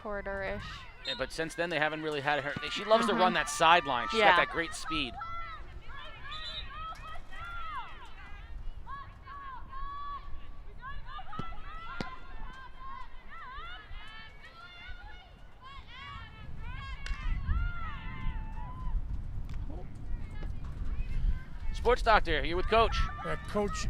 A: quarter-ish.
B: Yeah, but since then they haven't really had her. She loves to run that sideline. She's got that great speed. Sports Doctor, here with Coach.
C: Coach,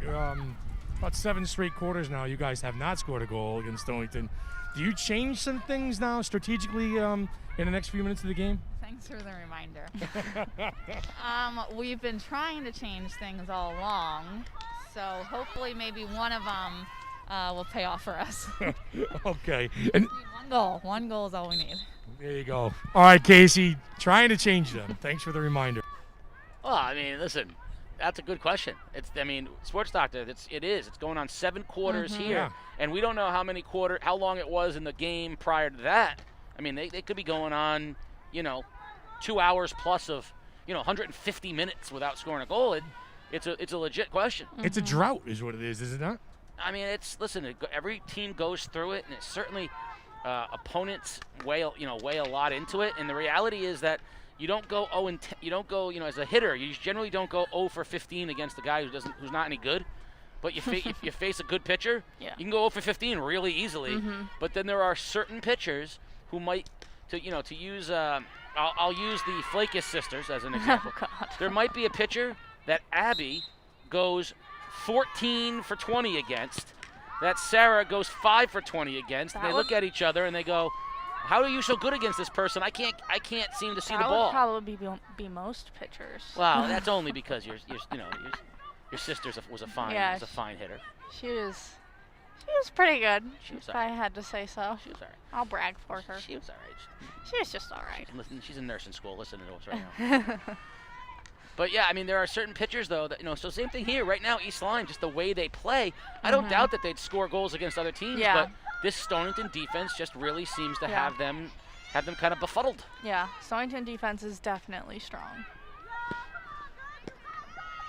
C: about 7 straight quarters now, you guys have not scored a goal against Stonington. Do you change some things now strategically in the next few minutes of the game?
D: Thanks for the reminder. We've been trying to change things all along, so hopefully maybe one of them will pay off for us.
C: Okay. And
D: One goal is all we need.
C: there you go. All right, Casey, trying to change them. Thanks for the reminder.
B: Well, I mean, listen, that's a good question. Sports Doctor, it's going on 7 quarters here,
C: Yeah.
B: and we don't know how long it was in the game prior to that. I mean, they could be going on, 2 hours plus of, 150 minutes without scoring a goal. It's a legit question.
C: It's a drought is what it is it not?
B: I mean, every team goes through it, and it's certainly opponents weigh a lot into it. And the reality is that you don't go 0 and 10, you don't go, as a hitter, you generally don't go 0 for 15 against the guy who's not any good. But if you face a good pitcher, you can go 0 for 15 really easily. But then there are certain pitchers who might, to use, I'll use the Flakus sisters as an example.
A: Oh, God.
B: There might be a pitcher that Abby goes 14 for 20 against, that Sarah goes 5 for 20 against, and they look at each other and they go, how are you so good against this person? I can't seem to see the ball.
A: That would probably be most pitchers.
B: Well, that's only because your sister was a fine hitter.
A: She was pretty good.
B: She was
A: if
B: all
A: I
B: right.
A: had to say so.
B: She was all right.
A: I'll brag for her.
B: She was all right.
A: She was just all right.
B: She's in nursing school. Listen to us right now. But yeah, I mean, there are certain pitchers though that so same thing here right now. East Lyme, just the way they play, I don't doubt that they'd score goals against other teams.
A: Yeah.
B: But this Stonington defense just really seems to have them kind of befuddled.
A: Yeah, Stonington defense is definitely strong.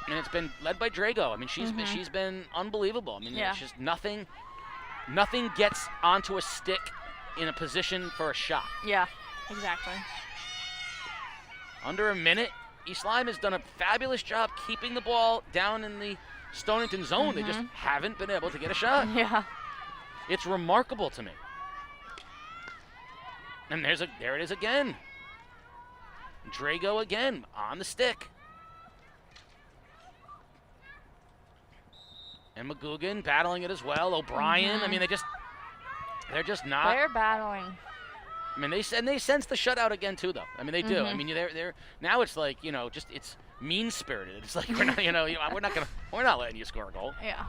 B: And it's been led by Drago. I mean, she's been unbelievable. I mean, it's just nothing gets onto a stick in a position for a shot.
A: Yeah, exactly.
B: Under a minute. East Lyme has done a fabulous job keeping the ball down in the Stonington zone. They just haven't been able to get a shot.
A: Yeah.
B: It's remarkable to me. And there it is again. Drago again on the stick. And McGugan battling it as well. O'Brien. I mean, they're just not.
A: They're battling.
B: I mean, they sense the shutout again too, though. I mean, they do. I mean, they're now it's like it's mean spirited. It's like we're not letting you score a goal.
A: Yeah.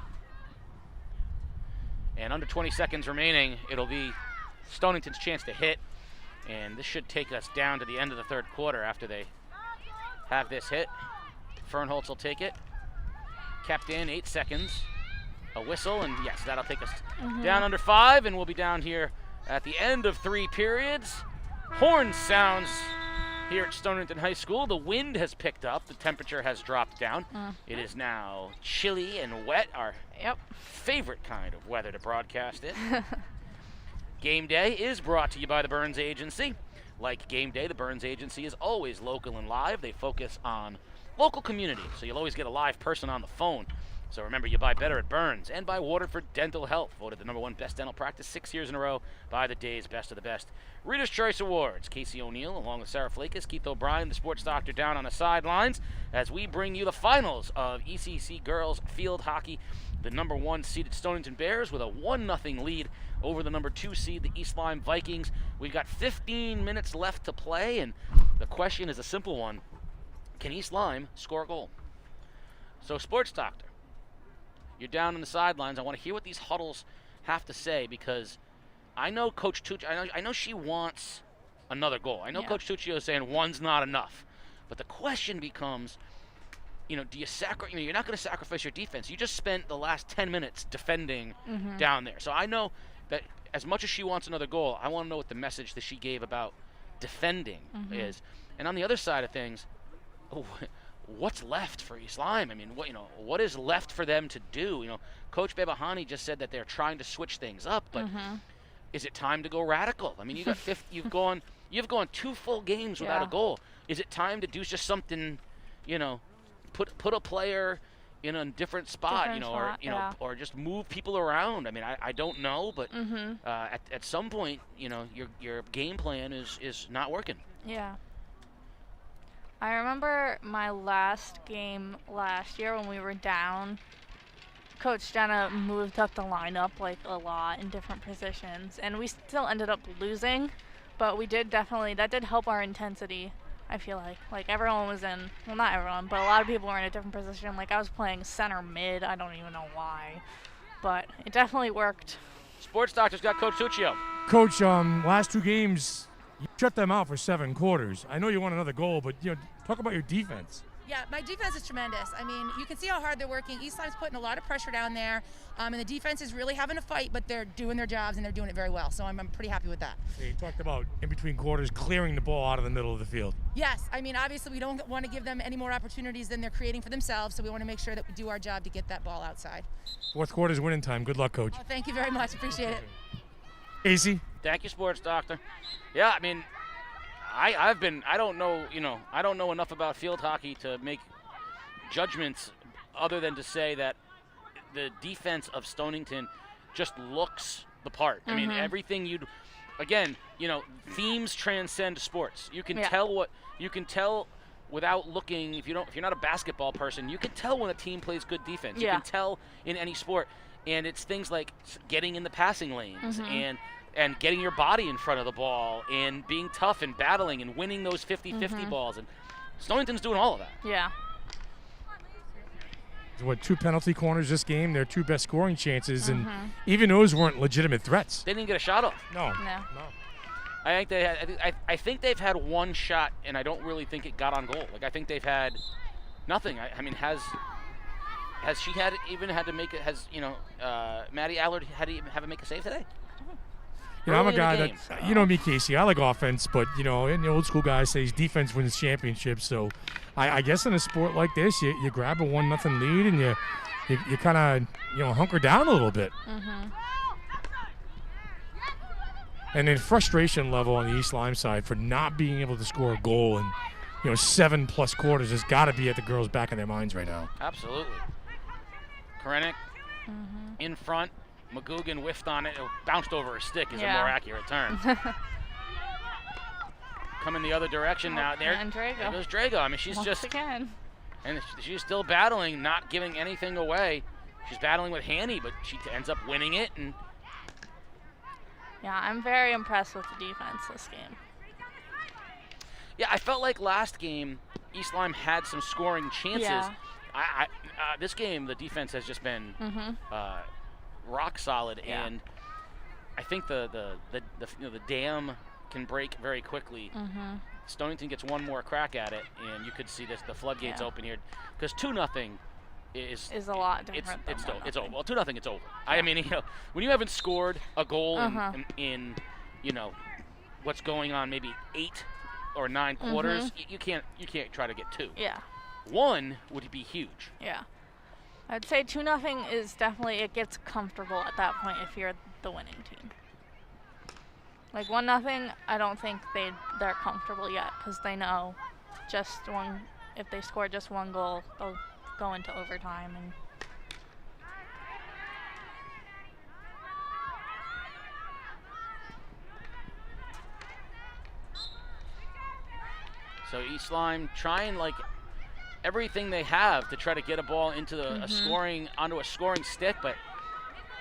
B: And under 20 seconds remaining, it'll be Stonington's chance to hit. And this should take us down to the end of the third quarter after they have this hit. Fernholtz will take it. Kept in, 8 seconds. A whistle, and yes, that'll take us down under 5, and we'll be down here at the end of 3 periods. Horn sounds here at Stonington High School. The wind has picked up. The temperature has dropped down. It is now chilly and wet, our favorite kind of weather to broadcast in. Game Day is brought to you by the Byrnes Agency. Like Game Day, the Byrnes Agency is always local and live. They focus on local community, so you'll always get a live person on the phone. So remember, you buy better at Byrnes, and by Waterford Dental Health, voted the #1 best dental practice 6 years in a row by the day's Best of the Best Reader's Choice Awards. Casey O'Neill, along with Sarah Flakus, Keith O'Brien, the sports doctor, down on the sidelines as we bring you the finals of ECC girls field hockey. The #1 seeded Stonington Bears with a 1-0 lead over the #2 seed, the East Lyme Vikings. We've got 15 minutes left to play, and the question is a simple one: can East Lyme score a goal? So, sports doctor, you're down on the sidelines. I want to hear what these huddles have to say, because I know Coach Tuccio, I know she wants another goal. I know Coach Tuccio is saying one's not enough. But the question becomes, do you sacrifice? You're not going to sacrifice your defense. You just spent the last 10 minutes defending down there. So I know that as much as she wants another goal, I want to know what the message that she gave about defending is. And on the other side of things, what's left for East Lyme? I mean, what is left for them to do? Coach Bebahani just said that they're trying to switch things up, but is it time to go radical? I mean, you've gone 2 full games without a goal. Is it time to do just something, put a player in a different spot, or just move people around? I mean, I don't know, but at some point, your game plan is not working.
A: Yeah. I remember my last game last year when we were down. Coach Jenna moved up the lineup a lot in different positions, and we still ended up losing, but that did help our intensity. I feel like everyone was in, well, not everyone, but a lot of people were in a different position. Like, I was playing center mid. I don't even know why, but it definitely worked.
B: Sports Doctor's got Coach Tuccio.
C: Coach, last 2 games, you shut them out for 7 quarters. I know you want another goal, but talk about your defense.
E: Yeah, my defense is tremendous. I mean, you can see how hard they're working. East Lyme's putting a lot of pressure down there, and the defense is really having a fight, but they're doing their jobs, and they're doing it very well. So I'm pretty happy with that.
C: You talked about, in between quarters, clearing the ball out of the middle of the field.
E: Yes, I mean, obviously we don't want to give them any more opportunities than they're creating for themselves, so we want to make sure that we do our job to get that ball outside.
C: 4th quarter's winning time. Good luck, Coach.
E: Oh, thank you very much. Appreciate it.
C: Casey?
B: Thank you, Sports Doctor. Yeah, I mean, I don't know enough about field hockey to make judgments other than to say that the defense of Stonington just looks the part. I mean, everything themes transcend sports. You can tell without looking. If you're not a basketball person, you can tell when a team plays good defense. You can tell in any sport, and it's things like getting in the passing lanes and getting your body in front of the ball and being tough and battling and winning those 50-50 balls. And Stonington's doing all of that.
A: Yeah.
C: 2 penalty corners this game, their 2 best scoring chances, and even those weren't legitimate threats.
B: They didn't get a shot off.
C: No.
B: I think they've had 1 shot, and I don't really think it got on goal. I think they've had nothing. I mean, has she had to make it? Has Maddie Allard had to have to make a save today?
C: I'm a guy that, you know me, Casey, I like offense, but, and the old school guy says defense wins championships. So I guess in a sport like this, you grab a 1-0 lead and you kind of, hunker down a little bit. And then frustration level on the East Lyme side for not being able to score a goal in, 7+ quarters has got to be at the girls' back of their minds right now.
B: Absolutely. Krennic in front. McGugan whiffed on it. It bounced over her stick is a more accurate term. Coming the other direction now. There goes Drago. I mean, she's and she's still battling, not giving anything away. She's battling with Hanny, but she ends up winning it. And
A: yeah, I'm very impressed with the defense this game.
B: Yeah, I felt like last game, East Lyme had some scoring chances.
A: Yeah.
B: This game, the defense has just been rock solid,
A: Yeah.
B: and I think the dam can break very quickly. Stonington gets one more crack at it, and you could see the floodgates open here, because 2-0 is
A: a lot different.
B: It's over. Well, 2-0, it's over. I mean, when you haven't scored a goal in what's going on, maybe 8 or 9 quarters, you can't try to get 2.
A: Yeah.
B: 1 would be huge.
A: Yeah. I'd say 2-0 is definitely, it gets comfortable at that point if you're the winning team. Like 1-0, I don't think they're comfortable yet, because they know if they score just 1 goal, they'll go into overtime. And
B: so East Lyme trying everything they have to try to get a ball into onto a scoring stick, but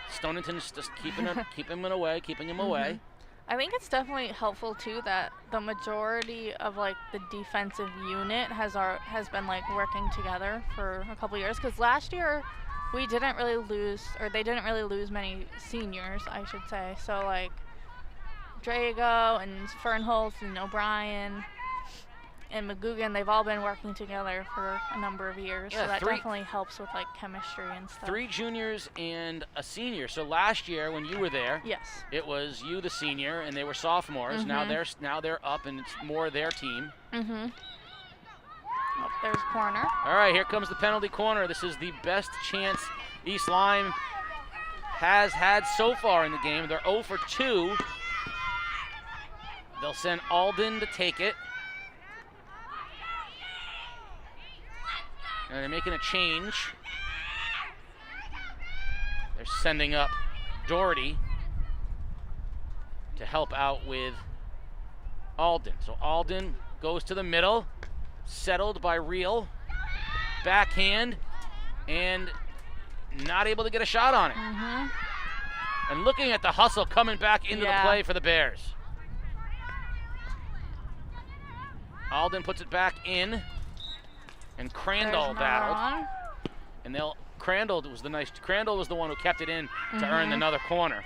B: Stonington's just keeping him away.
A: I think it's definitely helpful too that the majority of the defensive unit has been working together for a couple years, because last year they didn't really lose many seniors, I should say. So Drago and Fernholtz and O'Brien and McGugan, they've all been working together for a number of years, so that definitely helps with chemistry and stuff.
B: 3 juniors and a senior. So last year when you were there,
A: yes,
B: it was you, the senior, and they were sophomores. Now they're up, and it's more their team.
A: Oh, there's a corner.
B: All right, here comes the penalty corner. This is the best chance East Lyme has had so far in the game. They're 0 for 2. They'll send Alden to take it. And they're making a change. They're sending up Doherty to help out with Alden. So Alden goes to the middle, settled by Reel. Backhand, and not able to get a shot on it. And looking at the hustle coming back into the play for the Bears. Alden puts it back in. And Crandall battled, and Crandall was the one who kept it in to earn another corner.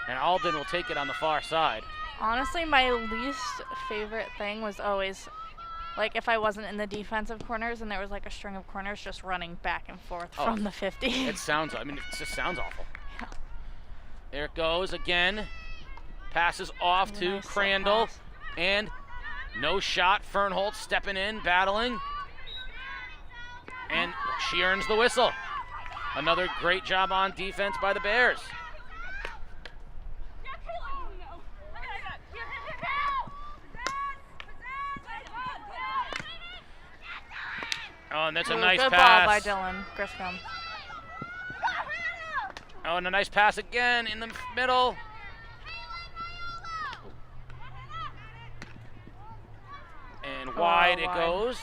B: And Alden will take it on the far side.
A: Honestly, my least favorite thing was always, if I wasn't in the defensive corners and there was a string of corners just running back and forth from the 50.
B: It just sounds awful.
A: Yeah.
B: There it goes again. Passes off to Crandall, and no shot. Fernholtz stepping in, battling. And she earns the whistle. Another great job on defense by the Bears. Oh, and that's a nice
A: good
B: pass.
A: Ball by Dylan Griscom.
B: Oh, and a nice pass again in the middle. And wide it goes.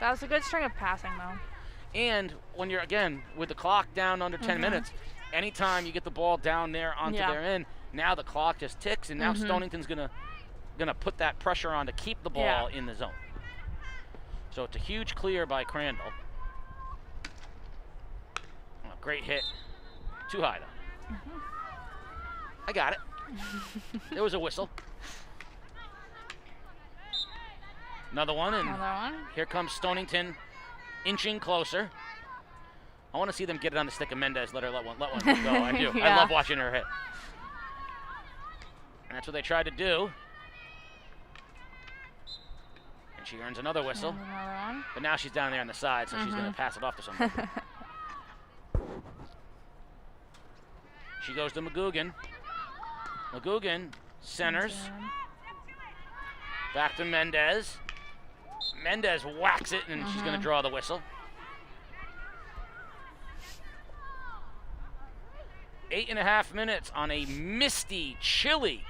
A: That was a good string of passing, though.
B: And when you're, again, with the clock down under 10 minutes, anytime you get the ball down there onto their end, now the clock just ticks, and now Stonington's gonna put that pressure on to keep the ball in the zone. So it's a huge clear by Crandall. Oh, great hit. Too high, though. I got it. There was a whistle. Another one, and here comes Stonington inching closer. I want to see them get it on the stick of Mendez, let one go. I do. I love watching her hit. And that's what they tried to do. And she earns another whistle. But now she's down there on the side, so she's going to pass it off to somebody. She goes to McGugan. McGugan centers. Back to Mendez. Mendez whacks it, and she's going to draw the whistle. 8.5 minutes on a misty, chilly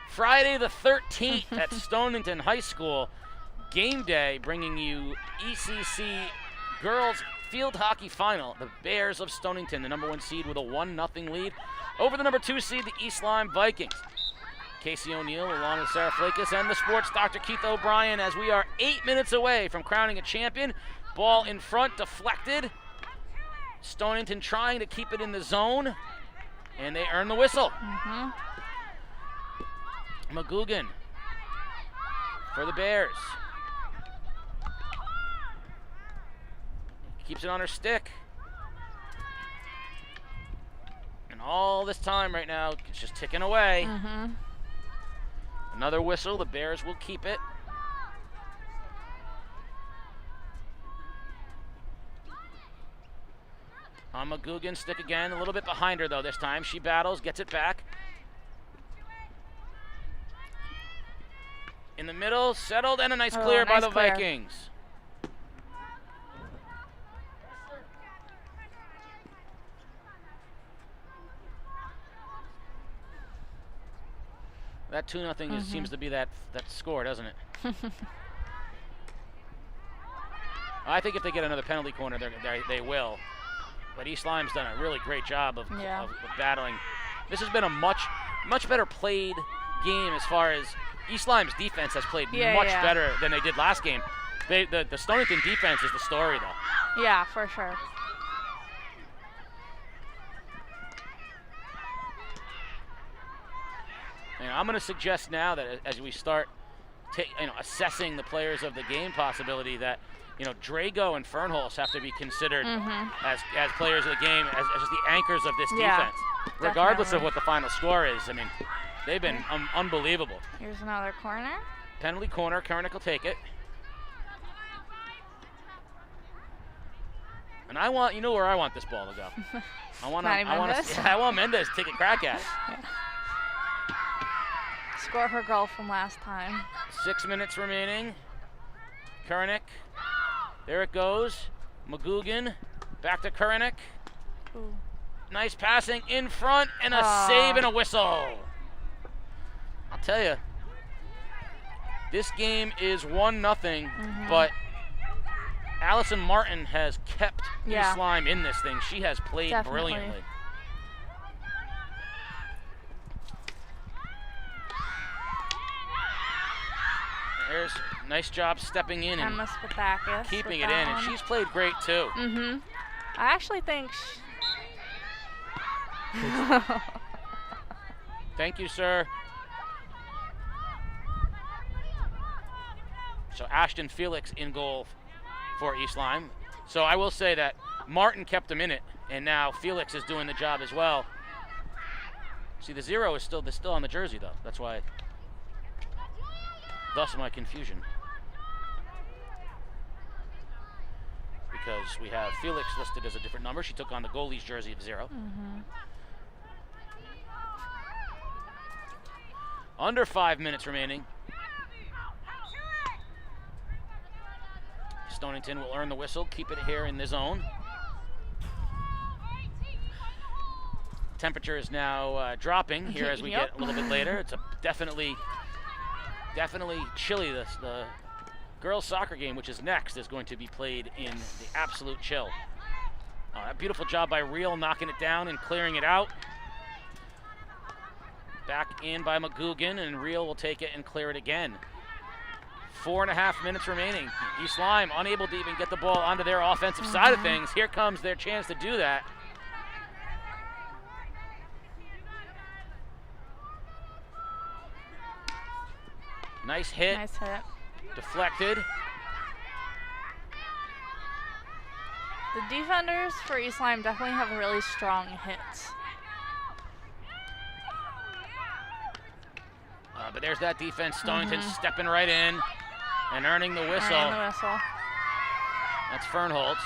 B: Friday the 13th at Stonington High School. Game day bringing you ECC Girls Field Hockey Final. The Bears of Stonington, the #1 seed with a 1-0 lead over the #2 seed, the East Lyme Vikings. Casey O'Neill along with Sarah Flakus and the sports Dr. Keith O'Brien as we are 8 minutes away from crowning a champion. Ball in front, deflected. Stonington trying to keep it in the zone, and they earn the whistle. McGugan for the Bears. Keeps it on her stick. And all this time right now, it's just ticking away. Another whistle, the Bears will keep it. On McGugan, stick again, a little bit behind her though this time. She battles, gets it back. In the middle, settled, and a nice clear by the Vikings. That 2-0 seems to be that score, doesn't it? I think if they get another penalty corner, they will. But East Lyme's done a really great job of battling. This has been a much better played game as far as East Lyme's defense has played much better than they did last game. The Stonington defense is the story, though.
A: Yeah, for sure.
B: And I'm going to suggest now that as we start assessing the players of the game possibility, that Drago and Fernholz have to be considered as players of the game, as just the anchors of this defense, regardless of what the final score is. I mean, they've been unbelievable.
A: Here's another corner.
B: Penalty corner. Kernick will take it. And I want, where I want this ball to go. I want Mendez to take a crack at it.
A: Score her goal from last time.
B: 6 minutes remaining. Kernick. There it goes. McGugan. Back to Kernick. Nice passing in front and a save and a whistle. I'll tell you, this game is 1-0, but Allison Martin has kept East Lyme in this thing. She has played brilliantly. There's a nice job stepping in and keeping it in, and she's played great too.
A: I actually think.
B: Thank you, sir. So Ashton Felix in goal for East Lyme. So I will say that Martin kept him in it, and now Felix is doing the job as well. See, the 0 is still on the jersey, though. That's why. Thus my confusion. Because we have Felix listed as a different number. She took on the goalie's jersey of 0. Under 5 minutes remaining. Stonington will earn the whistle, keep it here in the zone. Temperature is now dropping here as we get a little bit later. It's definitely chilly. The girls' soccer game, which is next, is going to be played in the absolute chill. A beautiful job by Reel knocking it down and clearing it out. Back in by McGugan, and Reel will take it and clear it again. 4.5 minutes remaining. East Lyme unable to even get the ball onto their offensive side of things. Here comes their chance to do that. Nice hit.
A: Nice hit.
B: Deflected.
A: The defenders for East Lyme definitely have really strong hits.
B: But there's that defense. Stonington stepping right in and earning the whistle. That's Fernholz.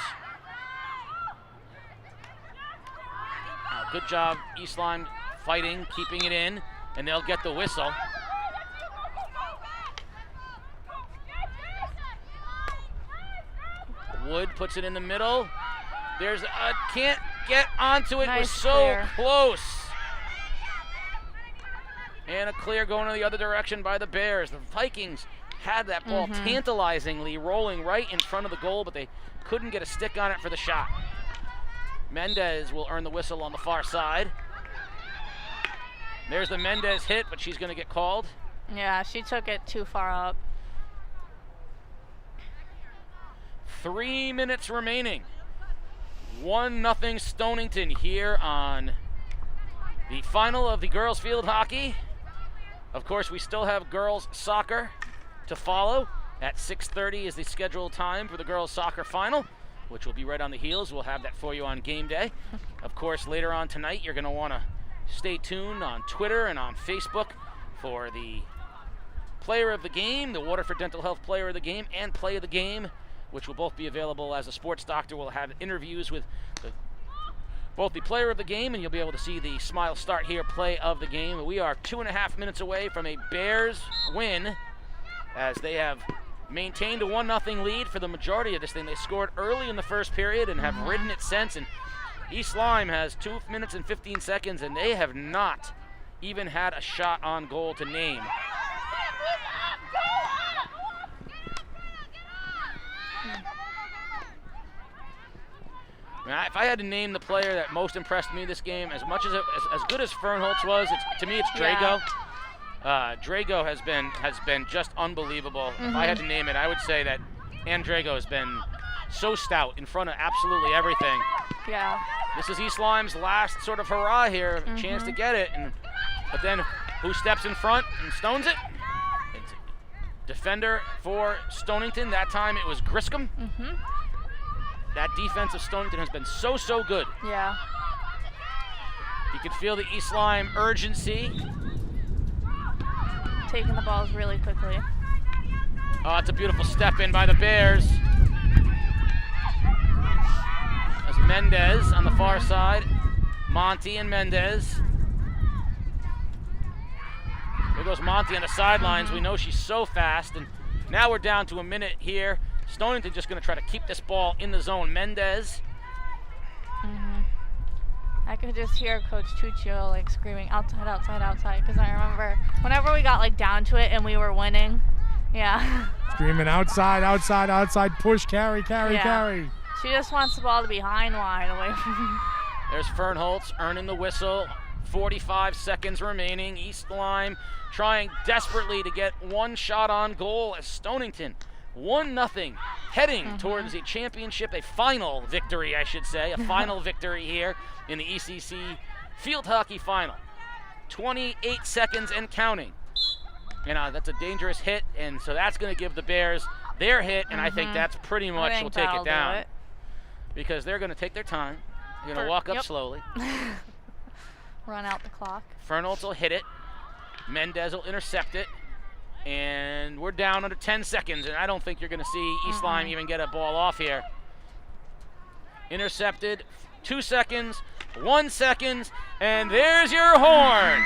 B: Good job, East Lyme fighting, keeping it in, and they'll get the whistle. Wood puts it in the middle. There's can't get onto it.
A: Nice
B: Was so
A: clear.
B: close. And a clear going in the other direction by the Bears. The Vikings had that ball tantalizingly rolling right in front of the goal, but they couldn't get a stick on it for the shot. Mendez will earn the whistle on the far side. There's the Mendez hit, but she's going to get called.
A: Yeah, she took it too far up.
B: 3 minutes remaining. 1-0 Stonington here on the final of the girls field hockey. Of course, we still have girls soccer to follow. At 6:30 is the scheduled time for the girls soccer final, which will be right on the heels. We'll have that for you on game day. Of course, later on tonight, you're going to want to stay tuned on Twitter and on Facebook for the player of the game, the Waterford Dental Health player of the game, and play of the game, which will both be available as a sports doctor. We'll have interviews with both the player of the game, and you'll be able to see the Smile Start Here play of the game. We are 2.5 minutes away from a Bears win, as they have maintained a 1-0 lead for the majority of this thing. They scored early in the first period and have ridden it since. And East Lyme has 2 minutes and 15 seconds, and they have not even had a shot on goal to name. Now, if I had to name the player that most impressed me this game, as much as good as Fernholtz was, to me it's Drago. Drago has been just unbelievable. If I had to name it, I would say that Drago has been so stout in front of absolutely everything.
A: Yeah.
B: This is East Lyme's last sort of hurrah here, chance to get it. But then who steps in front and stones it? It's defender for Stonington. That time it was Griscom. That defense of Stonington has been so good.
A: Yeah.
B: You can feel the East Lyme urgency.
A: Taking the balls really quickly.
B: Oh, it's a beautiful step in by the Bears. That's Mendez on the far side. Monty and Mendez. There goes Monty on the sidelines. We know she's so fast. And now we're down to a minute here. Stonington just going to try to keep this ball in the zone. Mendez.
A: I could just hear Coach Tuccio like screaming outside, outside, outside, because I remember whenever we got like down to it and we were winning,
C: Screaming outside, outside, outside, push, carry, carry.
A: She just wants the ball to be high and wide away from
B: There's Fernholtz earning the whistle. 45 seconds remaining. East Lyme trying desperately to get one shot on goal as Stonington 1-0 heading towards a championship, a final victory, I should say, a final victory here in the ECC field hockey final. 28 seconds and counting. That's a dangerous hit, and so that's going to give the Bears their hit, and I think that's pretty much will take it down. Because they're going to take their time. They're going to walk up slowly.
A: Run out the clock.
B: Fernholtz will hit it. Mendez will intercept it. And we're down under 10 seconds, and I don't think you're going to see East Lyme even get a ball off here. Intercepted, 2 seconds, 1 second, and there's your horn.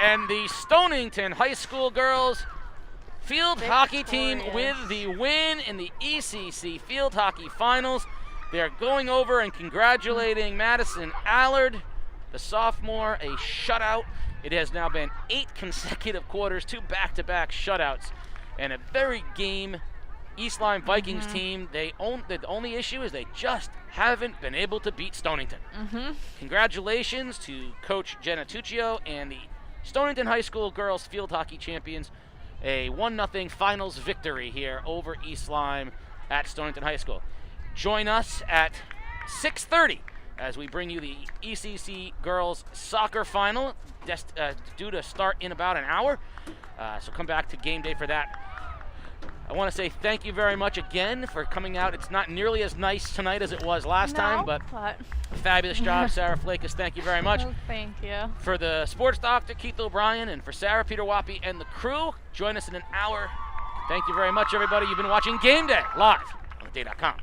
B: And the Stonington High School girls field hockey team with the win in the ECC field hockey finals. They're going over and congratulating Madison Allard, the sophomore, a shutout. It has now been 8 consecutive quarters, 2 back-to-back shutouts, and a very game East Lyme Vikings team. The only issue is they just haven't been able to beat Stonington. Congratulations to Coach Jenna Tuccio and the Stonington High School girls field hockey champions. A 1-0 finals victory here over East Lyme at Stonington High School. Join us at 6:30 as we bring you the ECC girls soccer final, due to start in about an hour. So come back to game day for that. I want to say thank you very much again for coming out. It's not nearly as nice tonight as it was last time, but fabulous job, Sarah Flakus. Thank you very much.
A: Thank you.
B: For the sports doctor, Keith O'Brien, and for Sarah, Peter Wappy, and the crew, join us in an hour. Thank you very much, everybody. You've been watching Game Day live on theday.com.